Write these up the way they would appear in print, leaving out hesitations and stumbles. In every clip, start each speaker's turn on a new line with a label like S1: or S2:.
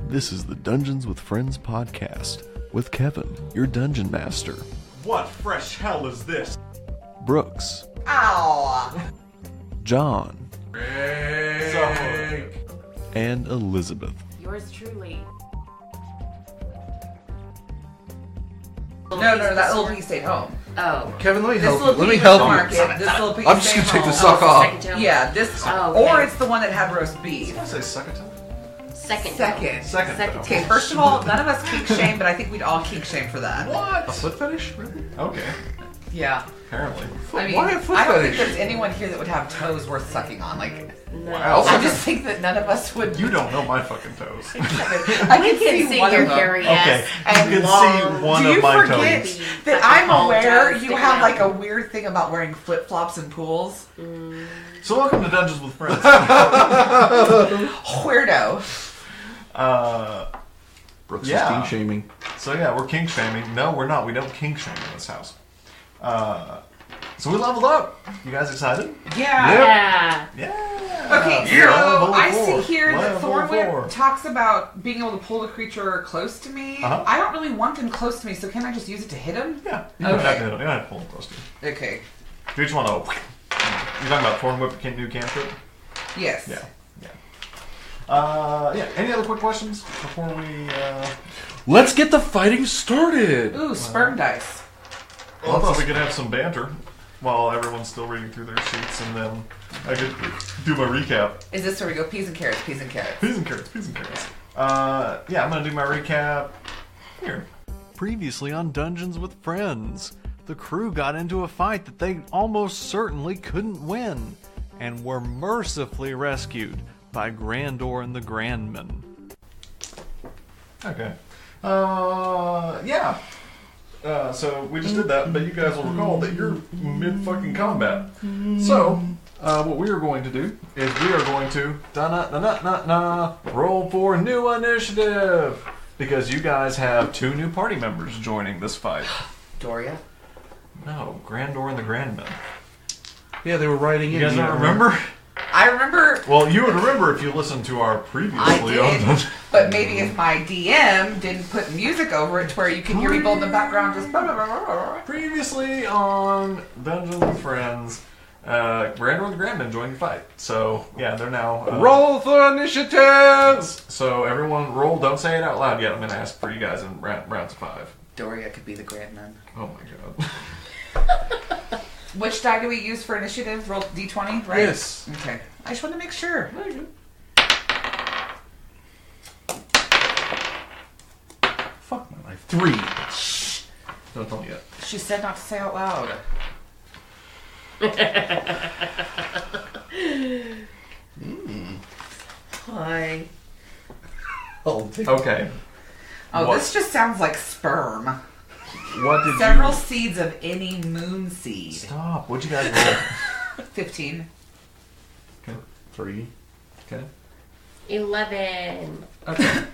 S1: This is the Dungeons with Friends podcast with Kevin, your dungeon master.
S2: What fresh hell is this?
S1: Brooks.
S3: Ow!
S1: John.
S2: Rick.
S1: And Elizabeth.
S4: Yours truly.
S3: No, that little pig stayed home.
S4: Oh.
S5: Kevin, let me
S3: This
S5: help you.
S3: little
S5: Let me
S3: pig
S5: help
S3: was
S5: you.
S3: market. This little pig
S5: I'm just
S3: stayed
S5: gonna take
S3: home.
S5: the suck
S4: Oh,
S5: off.
S4: second tail?
S3: Yeah, this,
S4: Oh, okay.
S3: or it's the one that had roast beef.
S2: Did I say second time?
S4: Second.
S3: Second.
S2: Second.
S3: Okay, first of all, none of us kink shame, but I think we'd all kink shame for that.
S2: What?
S5: A foot fetish? Really?
S2: Okay.
S3: Yeah.
S2: Apparently.
S3: I mean,
S5: Why a foot
S3: I don't
S5: fetish?
S3: think there's anyone here that would have toes worth sucking on. Like,
S4: No.
S2: Wow.
S3: I just think that none of us would.
S2: You don't know my fucking toes.
S3: I
S4: We
S3: can
S4: can see
S3: one
S4: your
S3: of them.
S4: hairy
S2: Okay.
S4: ass.
S3: And
S2: You can
S4: long.
S2: see one
S3: Do
S2: of
S3: you
S2: my
S3: forget
S2: toes.
S3: that
S4: Like
S3: I'm
S4: a whole
S3: aware
S4: toe
S3: you
S4: sticking
S3: have
S4: out.
S3: like a weird thing about wearing flip flops in pools?
S2: So welcome to Dungeons with Friends.
S3: Weirdo.
S5: Brooks
S2: Yeah.
S5: is king shaming.
S2: So yeah, we're kink shaming. No, we're not. We don't kink shame in this house. So we leveled up. You guys excited?
S3: Yeah.
S4: Yeah.
S2: Yeah.
S3: Okay, so
S2: Level
S3: I
S2: 4.
S3: see here that
S2: Level
S3: Thornwhip
S2: 4.
S3: talks about being able to pull the creature close to me.
S2: Uh-huh.
S3: I don't really want them close to me, so can I just use it to hit him?
S2: Yeah. You don't
S3: Okay.
S2: have to hit them. You don't have to pull them close to you.
S3: Okay.
S2: Do you just want to... You're talking about Thornwhip new cantrip?
S3: Yes.
S2: Yeah. Yeah. Any other quick questions before we...
S5: Let's get the fighting started.
S3: Ooh, sperm dice.
S2: Well, I thought we could have some banter while everyone's still reading through their sheets, and then I could do my recap.
S3: Is this where we go peas and carrots, peas and carrots?
S2: Peas and carrots, peas and carrots. Yeah, I'm going to do my recap here.
S1: Previously on Dungeons with Friends, the crew got into a fight that they almost certainly couldn't win, and were mercifully rescued by Grandor and the Grandman.
S2: Okay. Yeah. So we just did that, but you guys will recall that you're mid-fucking combat. So, what we are going to do is we are going to roll for new initiative, because you guys have 2 new party members joining this fight.
S3: Doria?
S2: No, Grandor and the Grandman.
S5: Yeah, they were riding in.
S2: You guys
S5: here.
S2: don't remember?
S3: I remember,
S2: Well, you would remember if you listened to our previously
S3: I
S2: on
S3: did,
S2: Dungeons.
S3: but maybe if my DM didn't put music over it to where you can hear people in the background just...
S2: Previously on Dungeons with Friends, Grandor and the Grandman joined the fight. So, yeah, they're now...
S5: Roll for initiatives!
S2: So, everyone roll. Don't say it out loud yet. I'm going to ask for you guys in rounds of 5.
S3: Doria could be the Grandman.
S2: Oh, my God.
S3: Which die do we use for initiative? Roll D20, right?
S5: Yes.
S3: Okay. I just want to make sure.
S5: Fuck my life. 3.
S2: Don't tell me yet.
S3: She said not to say out loud.
S4: Hi.
S2: Okay.
S3: Oh,
S2: What?
S3: this just sounds like sperm.
S2: What did
S3: Several
S2: you...
S3: seeds of any moon seed.
S2: Stop. What'd you guys roll?
S3: 15.
S2: Okay.
S5: 3.
S2: Okay.
S4: 11.
S2: Okay.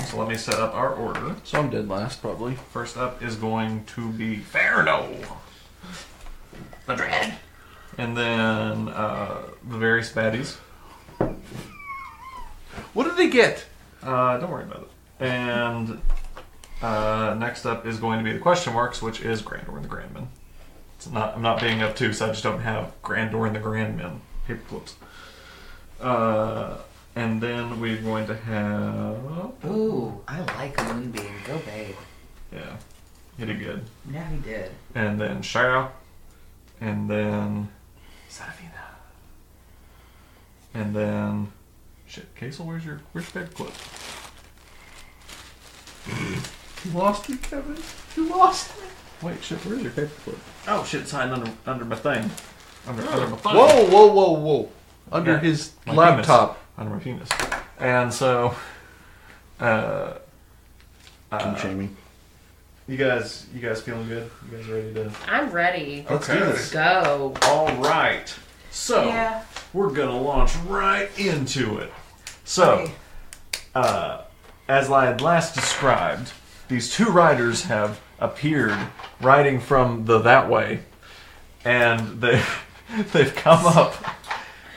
S2: So let me set up our order.
S5: So I'm dead last, probably.
S2: First up is going to be Farno. The Dread. And then the various baddies.
S5: What did they get?
S2: Don't worry about it. And next up is going to be the question marks, which is Grandor and the Grandman. It's not. I'm not being obtuse. I just don't have Grandor and the Grandman paper clips. And then we're going to have.
S3: Ooh, I like Moonbeam. Go, babe.
S2: Yeah, he did good.
S3: Yeah, he did.
S2: And then Cher. And then Serafina. And then shit, Kasel, where's your paper clip?
S5: You lost me, Kevin. You lost me.
S2: Wait, shit, where's your paper clip? Oh shit, it's hiding under my thing. Under my thing.
S5: Whoa. Under
S2: Yeah,
S5: his
S2: my
S5: laptop.
S2: penis. Under my penis. And so
S5: King shaming.
S2: you guys feeling good? You guys ready to
S4: I'm ready.
S5: Let's do
S2: Okay.
S5: this.
S4: Go.
S2: Alright. So
S3: Yeah.
S2: we're gonna launch right into it. So
S3: Okay.
S2: as I had last described, these 2 riders have appeared riding from the that way, and They've come up,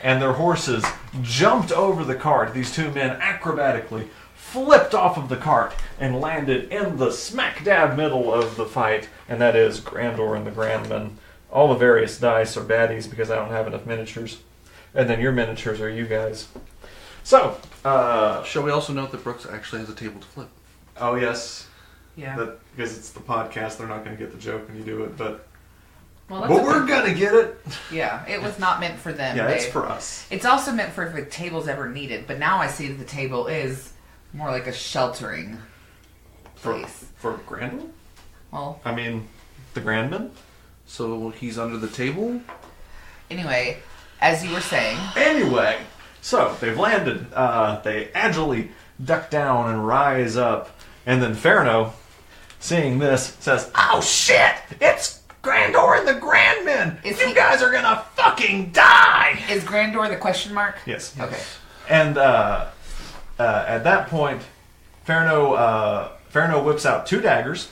S2: and their horses jumped over the cart. These two men acrobatically flipped off of the cart and landed in the smack dab middle of the fight, and that is Grandor and the Grandman. All the various dice are baddies because I don't have enough miniatures. And then your miniatures are you guys. So,
S5: Shall we also note that Brooks actually has a table to flip?
S2: oh yes,
S3: Yeah.
S2: because it's the podcast, they're not going to get the joke when you do it, but
S3: Well, that's
S2: we're going to get it.
S3: yeah, it was not meant for them.
S2: Yeah, it's
S3: babe.
S2: for us.
S3: It's also meant for if the table's ever needed, but now I see that the table is more like a sheltering place.
S2: For Grandor?
S3: Well,
S2: I mean, the Grandman?
S5: So he's under the table?
S3: anyway, as you were saying,
S2: Anyway, so they've landed. They agilely duck down and rise up. And then Ferno, seeing this, says, "Oh shit! It's Grandor and the Grandmen! You guys are gonna fucking die!"
S3: is Grandor the question mark?
S2: Yes.
S3: Okay.
S2: And at that point, Ferno whips out 2 daggers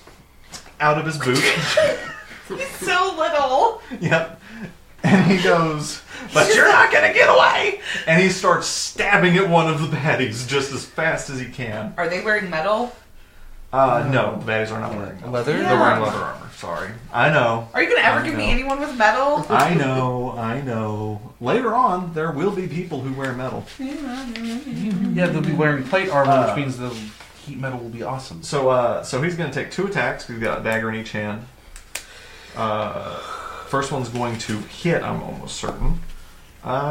S2: out of his boot.
S3: He's so little.
S2: Yep. And he goes, "But you're not gonna get away!" And he starts stabbing at one of the baddies just as fast as he can.
S3: Are they wearing metal?
S2: No, the baddies are not wearing metal.
S5: Leather?
S3: Yeah.
S2: They're wearing leather armor. Sorry. I know.
S3: Are you gonna ever give me
S2: know.
S3: anyone with metal?
S2: I know. Later on, there will be people who wear metal.
S5: Yeah, they'll be wearing plate armor, which means the heat metal will be awesome.
S2: So he's going to take 2 attacks. He's got a dagger in each hand. First one's going to hit, I'm almost certain.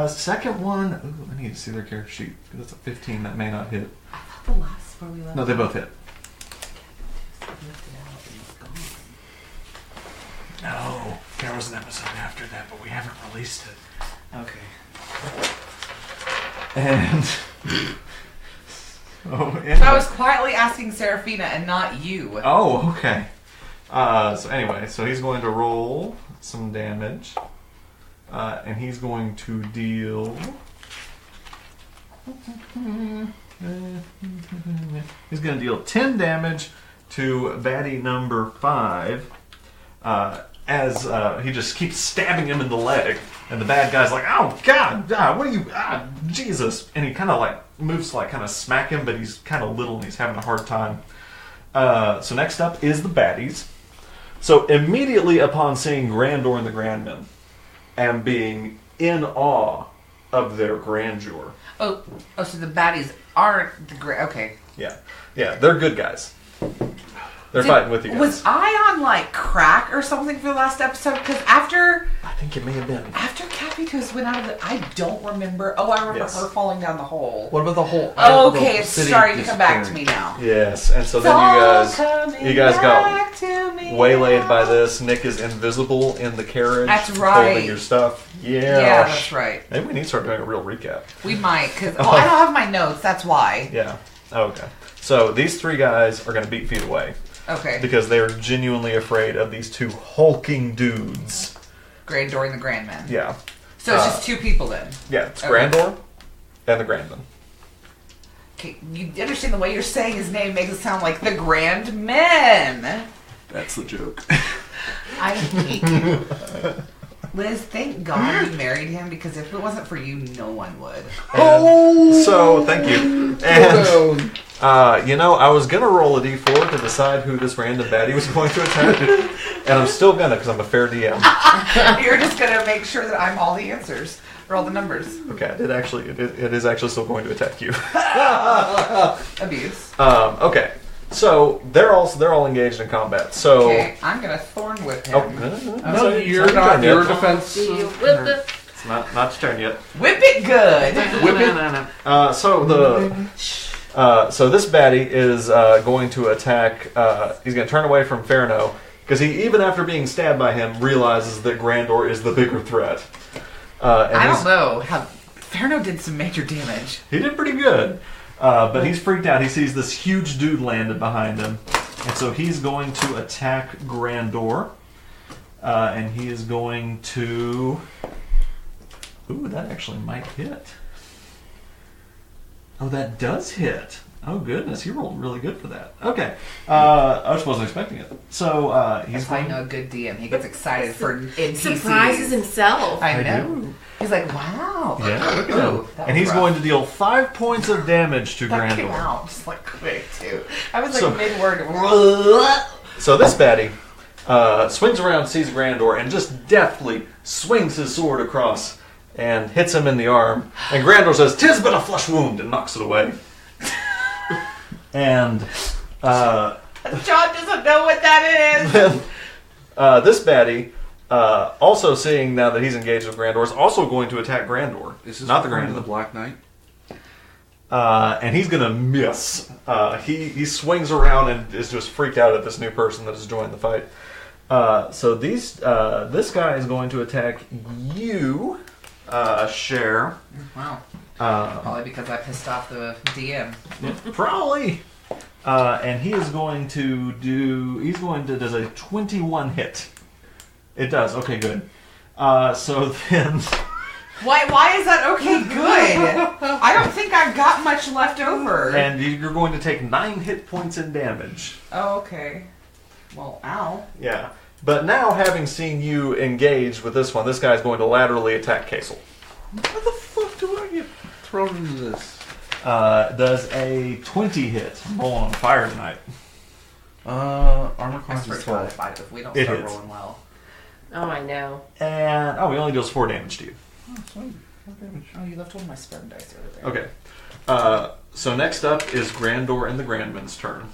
S2: Second one, ooh, I need to see their character sheet. That's a 15, that may not hit.
S3: The last where we left.
S2: No, they both hit. No, there was an episode after that, but we haven't released it.
S3: Okay.
S2: And
S3: I was quietly asking Serafina and not you.
S2: Oh, okay. So anyway, so he's going to roll some damage, and he's going to deal. He's going to deal 10 damage to baddie number 5. As he just keeps stabbing him in the leg, and the bad guy's like, "Oh God, what are you? Jesus!" And he kind of like moves to like kind of smack him, but he's kind of little and he's having a hard time. So next up is the baddies. So immediately upon seeing Grandor and the Grandmen, and being in awe of their grandeur.
S3: Oh, so the baddies aren't the great. Okay.
S2: Yeah, they're good guys. They're fighting with you guys.
S3: Was I on like crack or something for the last episode? Because after
S2: I think it may have been.
S3: Capitos went out of the, I don't remember. Oh, I remember
S2: Yes.
S3: her falling down the hole.
S5: What about the whole...
S3: Oh, okay, it's
S5: city
S3: starting to come back to
S5: disappearing?
S3: me now.
S2: Yes, and so then you guys got waylaid by this. Nick is invisible in the carriage.
S3: That's right.
S2: Holding your stuff. Yeah.
S3: Yeah, that's right.
S2: Maybe we need to start doing a real recap.
S3: We might, because I don't have my notes. That's why.
S2: Yeah. Okay. So these 3 guys are going to beat feet away.
S3: Okay.
S2: Because they are genuinely afraid of these 2 hulking dudes.
S3: Grandor and the Grandman.
S2: Yeah.
S3: So it's just 2 people then.
S2: Yeah, it's
S3: Okay.
S2: Grandor and the Grandman.
S3: Okay, you understand the way you're saying his name makes it sound like the Grand Men.
S5: That's the joke.
S3: I hate you. Liz, thank God you married him, because if it wasn't for you, no one would.
S2: So, thank you. And, I was going to roll a d4 to decide who this random baddie was going to attack. And I'm still going to, because I'm a fair DM.
S3: You're just going to make sure that I'm all the answers, or all the numbers.
S2: Okay, it is actually still going to attack you.
S3: Abuse.
S2: Okay, so they're all engaged in combat. So,
S3: Okay, I'm going to thorn whip him.
S2: oh,
S5: No, you're not. Your defense...
S4: Do you whip it?
S2: It's not your turn yet.
S3: Whip it good.
S2: So this baddie is going to attack. He's going to turn away from Ferno because he, even after being stabbed by him, realizes that Grandor is the bigger threat.
S3: I don't know how Ferno did some major damage.
S2: He did pretty good, but he's freaked out. He sees this huge dude landed behind him, and so he's going to attack Grandor, and he is going to. Ooh, that actually might hit. Oh, that does hit. Oh goodness, he rolled really good for that. Okay, I just wasn't expecting it. So he's
S3: That's why I
S2: going.
S3: know a good DM. He gets excited for NPCs.
S4: Surprises himself.
S3: I know.
S2: do.
S3: He's like, wow.
S2: Yeah, look at
S3: Ooh,
S2: him.
S3: that
S2: And
S3: was
S2: he's
S3: rough.
S2: going to deal 5 points of damage to
S3: That came
S2: Grandor.
S3: out just like quick too. I was like
S2: So-
S3: mid-word.
S2: So this baddie swings around, sees Grandor, and just deftly swings his sword across and hits him in the arm. And Grandor says, "'Tis but a flesh wound," and knocks it away. And
S3: John doesn't know what that is.
S2: then this baddie, also seeing now that he's engaged with Grandor, is also going to attack Grandor.
S5: This is
S2: not the
S5: part of
S2: Grandor.
S5: the Black Knight.
S2: And he's gonna miss. He swings around and is just freaked out at this new person that has joined the fight. So this guy is going to attack you, Cher.
S3: Wow. Probably because I pissed off the DM.
S2: Probably. And he is going to do. Does a 21 hit? It does. Okay, good. So then.
S3: Why is that okay good? I don't think I've got much left over.
S2: And you're going to take 9 hit points in damage.
S3: Oh, okay. Well, ow.
S2: Yeah. But now, having seen you engage with this one, this guy's going to laterally attack Kasel.
S5: How the fuck do I get thrown into this?
S2: Does a 20 hit. I'm rolling on fire tonight.
S5: Armor
S3: I
S5: class
S3: swear
S5: is
S3: to God,
S5: 12.
S3: if we don't
S2: It
S3: start
S2: hits.
S3: rolling well.
S4: Oh, I know.
S2: And, he only deals 4 damage to you.
S5: Oh, sweet. No damage.
S3: Oh, you left one of my sperm dice over there.
S2: Okay. So next up is Grandor and the Grandman's turn.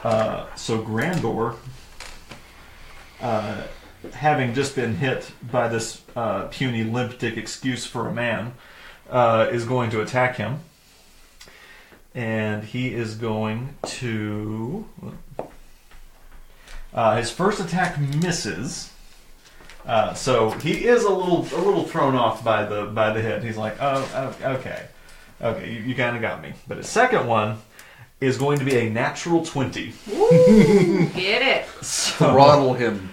S2: So Grandor, having just been hit by this puny limp-dick excuse for a man, is going to attack him. And he is going to... his first attack misses. So he is a little thrown off by the hit. He's like, oh, okay, you kind of got me. But his second one is going to be a natural 20.
S4: Woo, get it.
S2: So,
S5: Throttle him.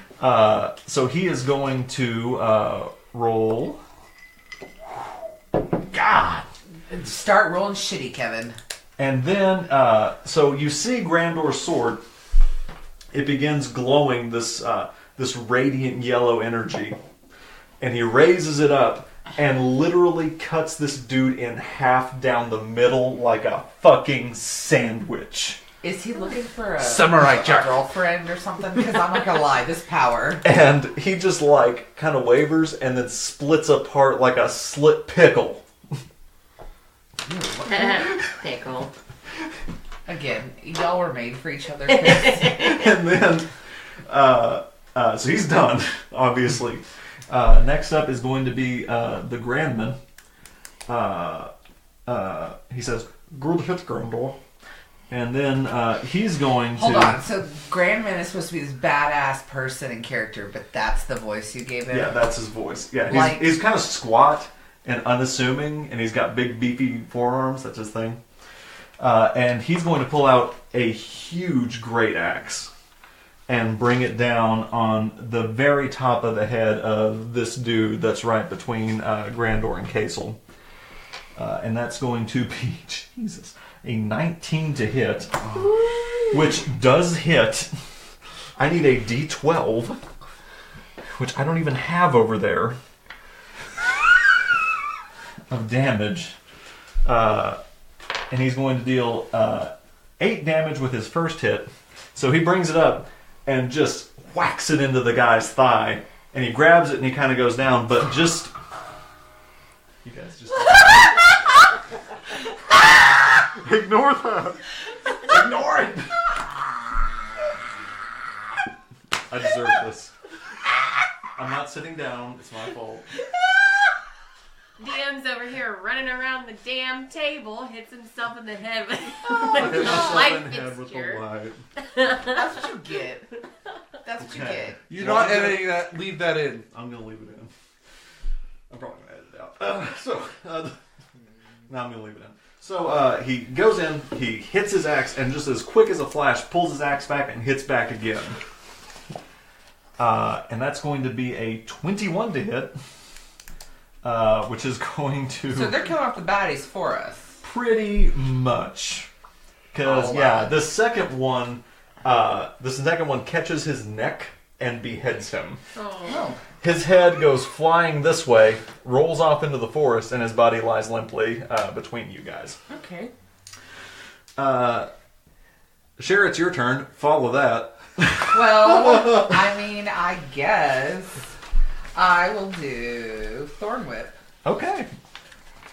S2: so he is going to roll. God.
S3: Start rolling shitty, Kevin.
S2: And then, so you see Grandor's sword. It begins glowing this radiant yellow energy, and he raises it up and literally cuts this dude in half down the middle like a fucking sandwich.
S3: Is he looking for a
S5: Samurai Jack.
S3: girlfriend or something? Because I'm not gonna lie, this power.
S2: And he just like kind of wavers and then splits apart like a slit pickle.
S4: Pickle.
S3: Again, y'all were made for each other. Chris.
S2: And then, so he's done, obviously. Next up is going to be the Grandman. He says, "Good hit, Grandor." And then he's going to...
S3: Hold on. So Grandman is supposed to be this badass person and character, but that's the voice you gave him.
S2: Yeah, that's his voice. Yeah,
S3: Like-
S2: he's kind of squat and unassuming, and he's got big, beefy forearms. That's his thing. And he's going to pull out a huge great axe and bring it down on the very top of the head of this dude that's right between Grandor and Kasel. And that's going to be, Jesus, a 19 to hit, which does hit. I need a D12, which I don't even have over there, of damage. And he's going to deal 8 damage with his first hit. So he brings it up and just whacks it into the guy's thigh. And he grabs it and he kind of goes down, but just... You guys just... Ignore that. Ignore it. I deserve this. I'm not sitting down. It's my fault.
S4: DM's over here running around the damn table, hits himself in the head with
S2: I hit
S4: the
S2: myself
S4: light
S2: in the head with the
S4: fixture.
S2: light.
S3: That's what you get. That's what you
S2: Okay.
S3: get.
S5: You're not editing that. Leave that in.
S2: I'm gonna leave it in. I'm probably gonna edit it out. Now I'm gonna leave it in. So he goes in, he hits his axe, and just as quick as a flash, pulls his axe back and hits back again. And that's going to be a 21 to hit, which is going to
S3: So they're killing off the baddies for us.
S2: Pretty much. Because, the second one catches his neck and beheads him.
S4: Oh.
S2: His head goes flying this way, rolls off into the forest, and his body lies limply between you guys.
S3: Okay.
S2: Cher, it's your turn. Follow that.
S3: Well, I mean, I guess I will do Thorn Whip.
S2: Okay.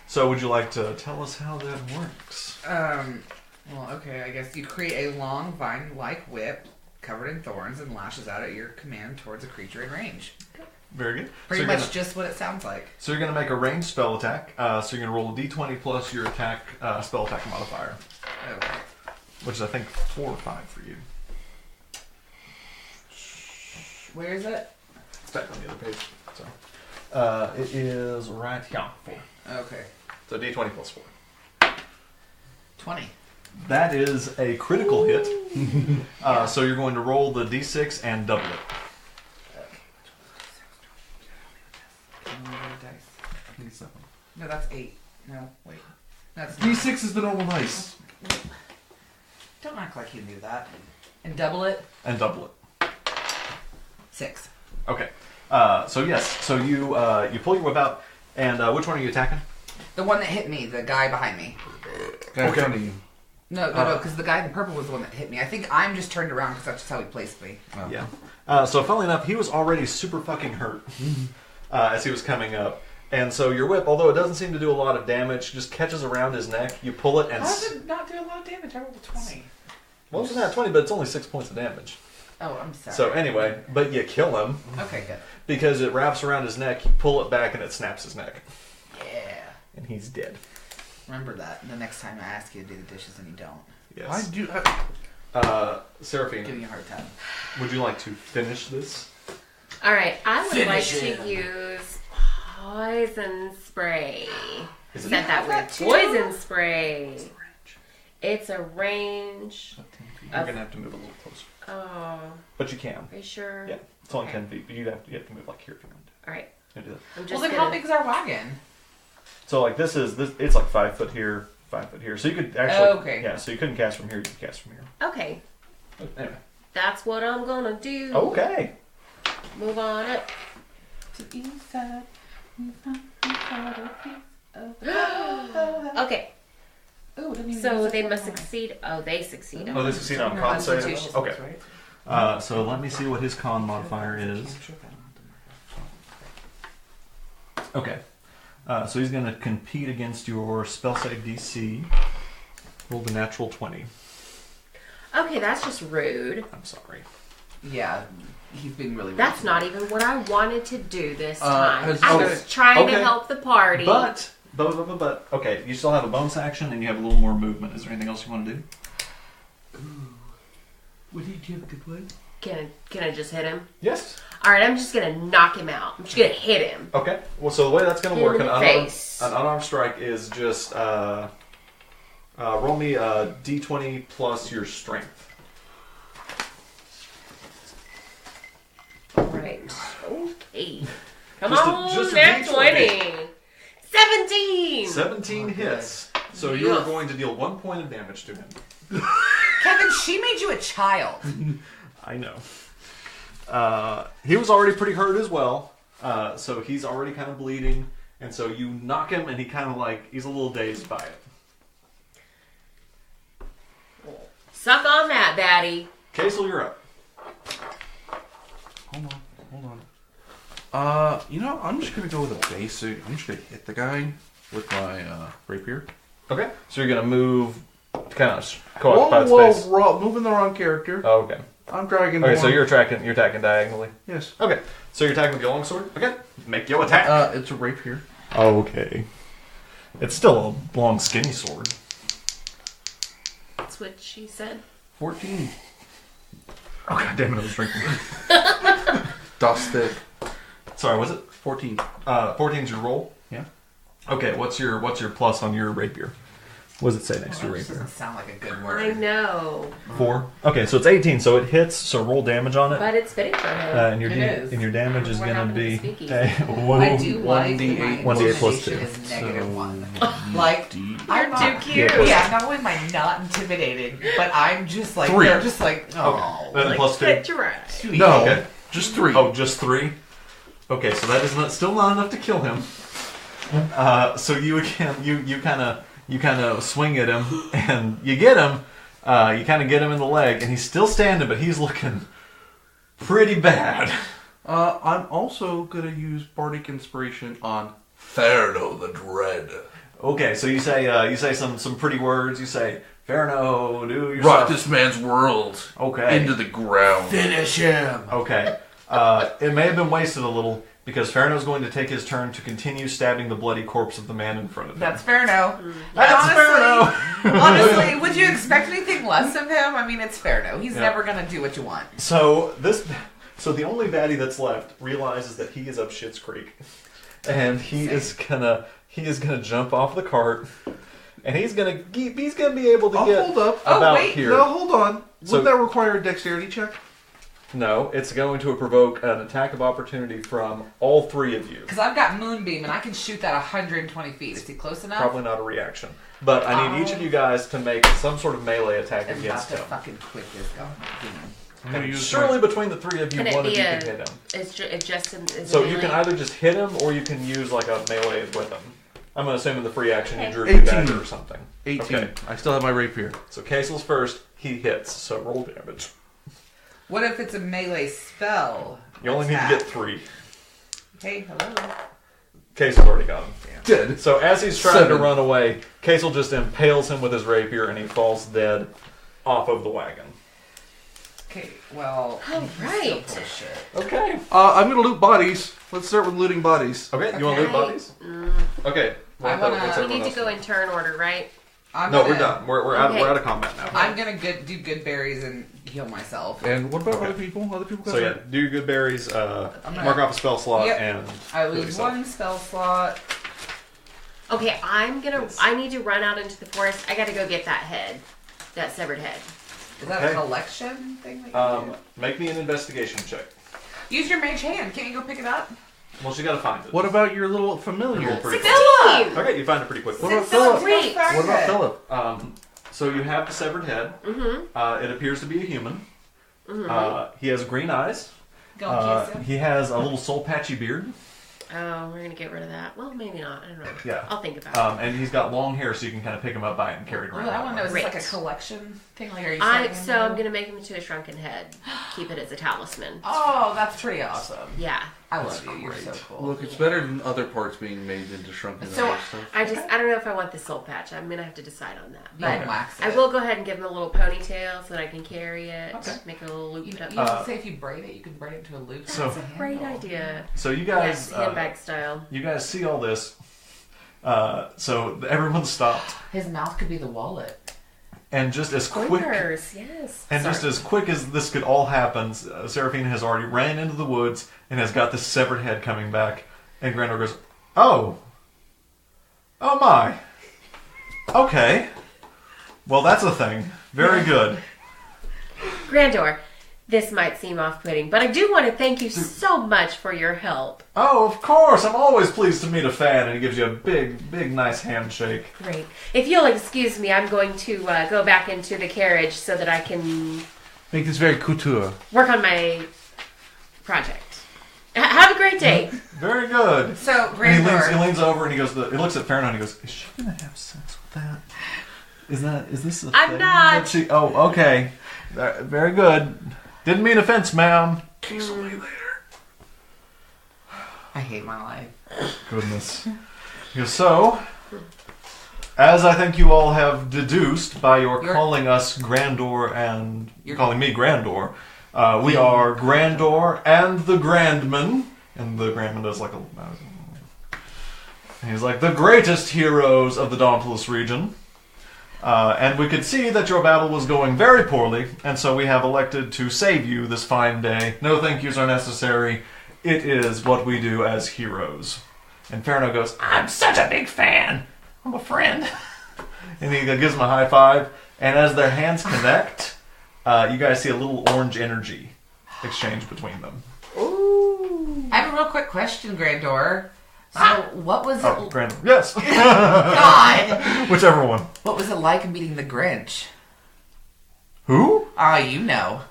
S2: So would you like to tell us how that works?
S3: Well, okay, I guess you create a long vine-like whip covered in thorns and lashes out at your command towards a creature in range.
S2: Very good.
S3: Pretty much just what it sounds like.
S2: So you're going to make a ranged spell attack. So you're going to roll a d20 plus your attack spell attack modifier.
S3: Okay.
S2: Which is, I think, 4 or 5 for you.
S3: Where is it?
S2: It's back on the other page. So, it is right here. 4.
S3: Okay.
S2: So d20 plus 4.
S3: 20.
S2: That is a critical hit. So you're going to roll the d6 and double it.
S3: No, that's 8. No, wait. That's
S5: D6 is the normal dice.
S3: Don't act like you knew that. And double it?
S2: And double it.
S3: 6.
S2: Okay. So yes. So you pull your whip out, and which one are you attacking?
S3: The one that hit me, the guy behind me.
S5: Guy in front of you.
S3: No, because the guy in purple was the one that hit me. I think I'm just turned around because that's just how he placed me.
S5: Oh.
S2: Yeah. So funnily enough, he was already super fucking hurt as he was coming up. And so your whip, although it doesn't seem to do a lot of damage, just catches around his neck. You pull it and...
S3: How does it not do a lot of damage? I rolled a 20.
S2: Well, it's not 20, but it's only 6 points of damage.
S3: Oh, I'm sorry.
S2: So anyway, but you kill him.
S3: Okay, good.
S2: Because it wraps around his neck, you pull it back, and it snaps his neck.
S3: Yeah.
S2: And he's dead.
S3: Remember that the next time I ask you to do the dishes and you don't.
S2: Yes.
S5: I do.
S2: Serafina,
S3: Giving you a hard time.
S2: would you like to finish this?
S4: Alright, I would
S3: Finish
S4: like
S3: it.
S4: to use poison spray.
S2: Is it
S4: Set that
S3: that
S4: with
S3: too?
S4: poison spray. It's a range.
S2: You're going to have to move a little closer.
S4: Oh,
S2: But you can.
S4: are you sure?
S2: Yeah, it's only
S4: Okay.
S2: 10 feet, but you have to move like here if you want to.
S4: Alright.
S2: You do that.
S4: I'm
S3: Well,
S4: just
S3: then how
S4: gonna...
S3: big is our wagon?
S2: So like this, it's like 5 foot here, 5 foot here. So you could actually,
S3: Okay.
S2: yeah. So you couldn't cast from here. You could cast from here.
S4: Okay.
S2: But anyway.
S4: That's what I'm gonna do.
S2: Okay.
S4: Move on up.
S3: To the east side.
S4: Okay.
S3: Ooh, didn't even
S4: So
S3: use
S4: they
S3: that
S4: must
S3: one.
S4: succeed. Oh, they succeed.
S2: Oh, they succeed on
S3: Your
S2: con save.
S3: Constitution,
S2: Okay.
S3: right?
S2: So let me see what his con modifier is. Okay. So he's going to compete against your spell save DC. Roll the natural 20.
S4: Okay, that's just rude.
S2: I'm sorry.
S3: Yeah, he's being really.
S4: That's
S3: rude.
S4: not even what I wanted to do this time.
S5: has-
S4: I
S5: okay.
S4: was trying
S2: Okay.
S4: to help the party.
S2: But, okay, you still have a bonus action and you have a little more movement. Is there anything else you want to do?
S5: Would he give a good way?
S4: Can I just hit him?
S2: Yes.
S4: All right, I'm just gonna knock him out. I'm just gonna hit him.
S2: Okay. Well, so the way that's going to
S4: Hit
S2: work,
S4: him
S2: an
S4: in the face.
S2: unarmed strike is just roll me a d20 plus your strength.
S4: All right. Okay. Come
S2: Just a-
S4: on,
S2: just a
S4: nat
S2: D20.
S4: 20. 17.
S2: 17 hits. So
S4: Yes.
S2: you are going to deal 1 point of damage to him.
S3: Kevin, she made you a child.
S2: I know. He was already pretty hurt as well. So he's already kind of bleeding. And so you knock him and he kind of like, he's a little dazed by it.
S4: Suck on that, baddie.
S2: Kasel, you're up.
S5: Hold on. You know, I'm just gonna go with a basic. I'm just gonna hit the guy with my rapier.
S2: Okay. So you're going to move, kind of occupied space.
S5: Moving the wrong character.
S2: Oh, okay.
S5: I'm dragging.
S2: Okay,
S5: the
S2: so
S5: one-
S2: you're attacking diagonally.
S5: Yes.
S2: Okay. So you're attacking with your longsword? Okay. Make your attack.
S5: It's a rapier.
S2: Okay. It's still a long, skinny sword.
S4: That's what she said.
S5: 14.
S2: Oh, god damn it, I was drinking.
S5: Dusted.
S2: Sorry, was it?
S5: 14.
S2: 14's your roll?
S5: Yeah.
S2: Okay, what's your plus on your rapier? What does it say next to your
S3: That
S2: rapier?
S3: doesn't sound like a good
S4: I
S3: word.
S4: know,
S2: 4. Okay, so it's 18, so it hits, so roll damage on it.
S4: but it's fitting for him.
S2: And your
S3: It is.
S2: and your damage is
S4: What
S2: going to
S4: happened to
S2: be
S4: the speakeasy?
S2: whoa.
S3: I do like
S5: 1d8.
S3: my
S2: 1d8 plus
S3: illumination
S2: 2.
S3: is negative
S5: So-
S3: 1. Like, I'm
S4: too cute.
S3: Yeah, not only am I not intimidating, but I'm just like,
S5: 3.
S3: they're just like, oh.
S2: Then
S4: Like,
S2: plus 2.
S4: that's right.
S3: Sweet.
S5: No,
S2: Okay.
S5: just 3.
S2: Oh, just 3? Okay, so that is still not enough to kill him. So you kind of swing at him, and you get him. You kind of get him in the leg, and he's still standing, but he's looking pretty bad.
S5: I'm also gonna use Bardic Inspiration on Ferno the Dread.
S2: Okay, so you say some pretty words. You say, Ferno, do yourself.
S5: Rock this man's world into the ground.
S1: Finish him.
S2: Okay. It may have been wasted a little, because Ferno's going to take his turn to continue stabbing the bloody corpse of the man in front of him.
S3: That's fair no.
S2: That's
S3: Ferno. Honestly, would you expect anything less of him? I mean, it's Ferno. He's never gonna do what you want.
S2: So the only baddie that's left realizes that he is up Schitt's Creek, and he is gonna jump off the cart, and he's gonna be able to get
S5: hold up.
S2: about
S3: wait,
S2: here.
S5: No, hold on.
S2: So-
S5: Would that require a dexterity check?
S2: No, it's going to provoke an attack of opportunity from all 3 of you.
S3: Because I've got Moonbeam and I can shoot that 120 feet. Is he close enough?
S2: Probably not a reaction, but I need each of you guys to make some sort of melee attack
S3: I'm about
S2: against
S3: to
S2: him.
S3: fucking quit this going.
S5: I'm gonna use
S2: Surely between the 3 of you,
S4: Can it
S2: one of
S4: be
S2: you
S4: a-
S2: can hit him.
S4: It's just is
S2: So
S4: it
S2: you can
S4: melee?
S2: either just hit him, or you can use like a melee with him. I'm gonna assume in the free action you
S4: Okay.
S2: drew your
S5: 18.
S2: dagger or something.
S5: 18.
S2: Okay.
S5: I still have my rapier.
S2: So Kasel's first. He hits. So roll damage.
S3: What if it's a melee spell?
S2: You only need to get 3.
S3: Hey, hello.
S2: Kasel already got him.
S5: Dead.
S2: So as he's trying to
S5: 7.
S2: run away, Kasel just impales him with his rapier, and he falls dead off of the wagon.
S3: Okay, well.
S4: All
S3: you can
S4: right.
S3: still push it.
S2: Okay.
S5: I'm gonna loot bodies. Let's start with looting bodies.
S2: Okay. You want to loot
S4: Okay.
S2: bodies? Okay.
S3: I wanna-
S2: What's
S3: we
S4: We need
S2: everyone
S4: to go
S2: else
S4: in turn order, right?
S3: I'm
S2: do? No,
S3: gonna,
S2: we're done. We're
S4: Okay.
S2: out of combat now.
S3: I'm gonna do good berries and heal myself.
S5: And what about
S2: Okay.
S5: other people? Other people got
S2: So yeah, do your good berries.
S3: gonna-
S2: Mark off a spell slot
S3: Yep.
S2: and
S3: I
S2: heal
S3: lose
S2: yourself.
S3: 1 spell slot.
S4: Okay,
S2: Yes.
S4: I need to run out into the forest. I gotta go get that head. That severed head.
S3: Is that
S2: Okay.
S3: a collection thing that you do?
S2: Make me an investigation check.
S3: Use your mage hand. Can't you go pick it up?
S2: Well, you gotta find it.
S5: What about your little familiar?
S2: Roll pretty
S4: 16!
S2: quick. Okay, you find it pretty quickly.
S5: What about
S3: Philip,
S5: Philip?
S4: Great.
S5: What about Philip?
S2: So you have the severed head.
S4: Mm-hmm.
S2: It appears to be a human.
S4: Mm-hmm.
S2: He has green eyes.
S3: Go and kiss him.
S2: He has a little soul patchy beard.
S4: Oh, we're gonna get rid of that. Well, maybe not. I don't know.
S2: Yeah.
S4: I'll think about it.
S2: And he's got long hair, so you can kind of pick him up by it and carry it around.
S3: Well, I want to know, is this
S4: Great.
S3: like a collection thing? Like, are you
S4: I'm
S3: selling them?
S4: gonna make him into a shrunken head. Keep it as a talisman.
S3: Oh, that's pretty awesome.
S4: Yeah.
S3: I love you. You're so cool.
S5: Look, it's better than other parts being made into shrunken
S4: So
S5: other stuff.
S4: I don't know if I want the soul patch. I'm gonna have to decide on that.
S3: You
S4: But
S3: can wax it.
S4: I will go ahead and give him a little ponytail so that I can carry it.
S2: Okay.
S4: Make it a little
S3: You,
S4: looped up.
S3: you know, say if you braid it, you can braid it into a loop.
S2: So-
S3: It's a
S4: Great
S3: handle.
S4: idea.
S2: So you
S4: Yes,
S2: guys,
S4: handbag style.
S2: you guys see all this. So everyone stopped,
S3: His mouth could be the wallet.
S2: and just as quick.
S4: Pointers, yes.
S2: And just as quick as this could all happen, Serafina has already ran into the woods and has got this severed head coming back. And Grandor goes, "Oh, oh my, okay, well that's a thing. Very good."
S4: Grandor, this might seem off-putting, but I do want to thank you so much for your help.
S2: Oh, of course, I'm always pleased to meet a fan, and he gives you a big, nice handshake.
S4: Great. If you'll excuse me, I'm going to go back into the carriage so that I can
S5: Make this very couture.
S4: work on my project. Have a great day.
S2: Very good.
S3: So,
S2: And
S3: Grandor.
S2: he leans over and he goes. He looks at Farron and he goes, "Is she gonna have sex with that? Is this a
S4: I'm
S2: thing
S4: not.
S2: that she? Oh, okay. Very good. Didn't mean offense, ma'am.
S3: I hate my life.
S2: Goodness. He goes, so, as I think you all have deduced by your
S3: You're-
S2: calling us Grandor and
S3: You're-
S2: calling me Grandor, we are Grandor and the Grandman. And the Grandman does like a... And he's like, the greatest heroes of the Dauntilus region. And we could see that your battle was going very poorly, and so we have elected to save you this fine day. No thank yous are necessary. It is what we do as heroes. And Farno goes, I'm such a big fan. I'm a friend. And he gives him a high five. And as their hands connect, you guys see a little orange energy exchange between them.
S3: I have a real quick question, Grandor. So what was
S2: Oh,
S3: it?
S2: Grandor. Yes.
S3: God!
S2: Whichever one.
S3: What was it like meeting the Grinch?
S2: Who?
S3: Ah, you know.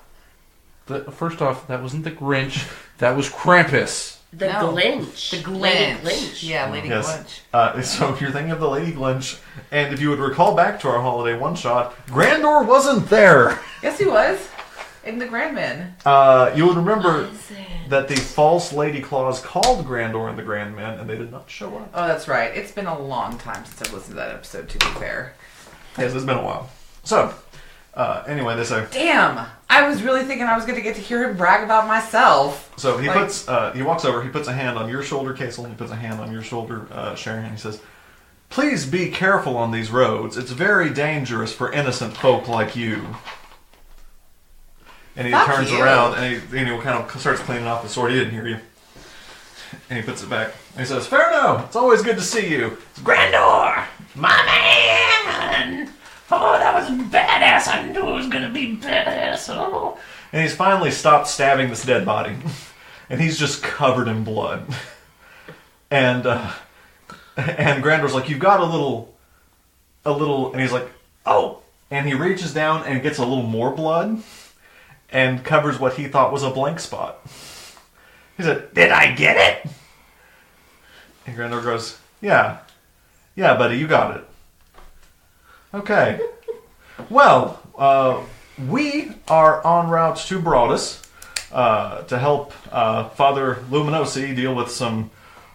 S5: First off, that wasn't the Grinch. That was Krampus.
S4: The
S3: No.
S4: Glinch.
S3: The Glinch.
S4: Lady Glinch.
S3: Yeah, Lady
S2: Yes.
S3: Glinch.
S2: So you're thinking of the Lady Glinch, and if you would recall back to our holiday one-shot, Grandor wasn't there.
S3: Yes, he was. In the Grandmen.
S2: You would remember that the false Lady Claus called Grandor and the Grandmen, and they did not show up.
S3: Oh, that's right. It's been a long time since I've listened to that episode, to be fair.
S2: Yes, it's been a while. So, anyway, they say...
S3: Damn! I was really thinking I was going to get to hear him brag about myself.
S2: So he he walks over, he puts a hand on your shoulder, Kasel, and he puts a hand on your shoulder, Cher, and he says, "Please be careful on these roads. It's very dangerous for innocent folk like you." And he turns around and he kind of starts cleaning off his sword. He didn't hear you. And he puts it back. And he says, "Farno, it's always good to see you." It's
S6: Grandor, my man. Oh, that was badass. I knew it was going to be badass. Oh.
S2: And he's finally stopped stabbing this dead body. And he's just covered in blood. And Grandor's like, "You've got a little, and he's like, "Oh." And he reaches down and gets a little more blood and covers what he thought was a blank spot. He said,
S6: Did I get it?
S2: and Grandor goes, Yeah, buddy, you got it. Okay. Well, we are en route to Broadus to help Father Luminosi deal with some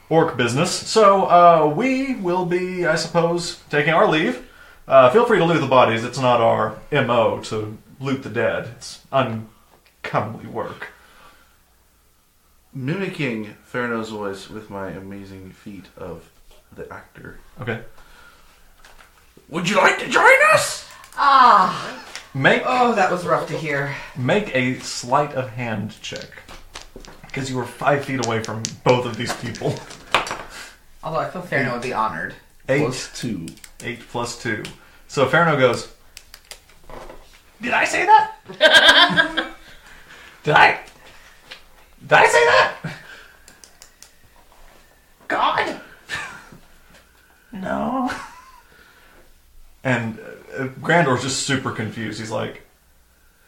S2: orc business. So we will be, I suppose, taking our leave. Feel free to loot the bodies. It's not our MO to loot the dead. It's uncomely work.
S5: Mimicking Farno's voice with my amazing feat of the actor.
S2: Okay.
S5: Would you like to join us?
S3: Ah!
S2: Oh,
S3: that was rough to hear.
S2: Make a sleight of hand check. Because you were 5 feet away from both of these people.
S3: Although I feel Farno would be honored.
S2: 8
S5: +2.
S2: 8 plus 2. So Farno goes,
S6: Did I say that? Did I say that? God? No.
S2: and Grandor's just super confused. He's like,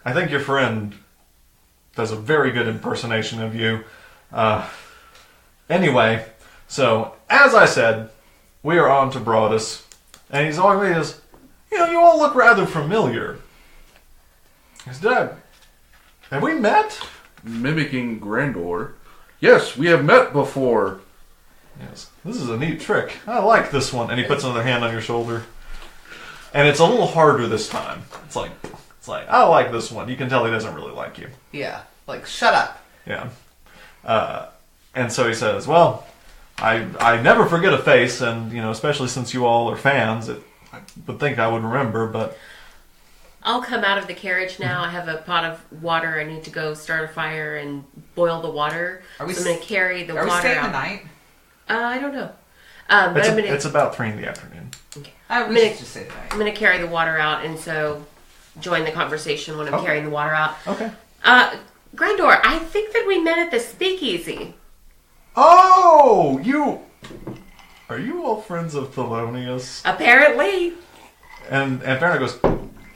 S2: I think your friend does a very good impersonation of you. Anyway, so as I said, we are on to Broadus. And he's always, you all look rather familiar. He said, have we met?
S5: Mimicking Grandor. Yes, we have met before.
S2: Yes. This is a neat trick. I like this one. And he puts another hand on your shoulder. And it's a little harder this time. It's like, I like this one. You can tell he doesn't really like you.
S3: Yeah. Like, shut up.
S2: Yeah. And so he says, well, I never forget a face, and, especially since you all are fans, I would think I would remember, but...
S4: I'll come out of the carriage now. I have a pot of water. I need to go start a fire and boil the water.
S3: Are we
S4: so I'm going to carry the water out.
S3: Are we staying the night?
S4: I don't know. But
S2: it's about 3 in the afternoon.
S4: Okay.
S3: We should just stay the night.
S4: I'm going to carry the water out, and so join the conversation when I'm carrying the water out.
S2: Okay.
S4: Grandor, I think that we met at the speakeasy.
S2: Oh, are you all friends of Thelonious?
S4: Apparently.
S2: And Farno goes,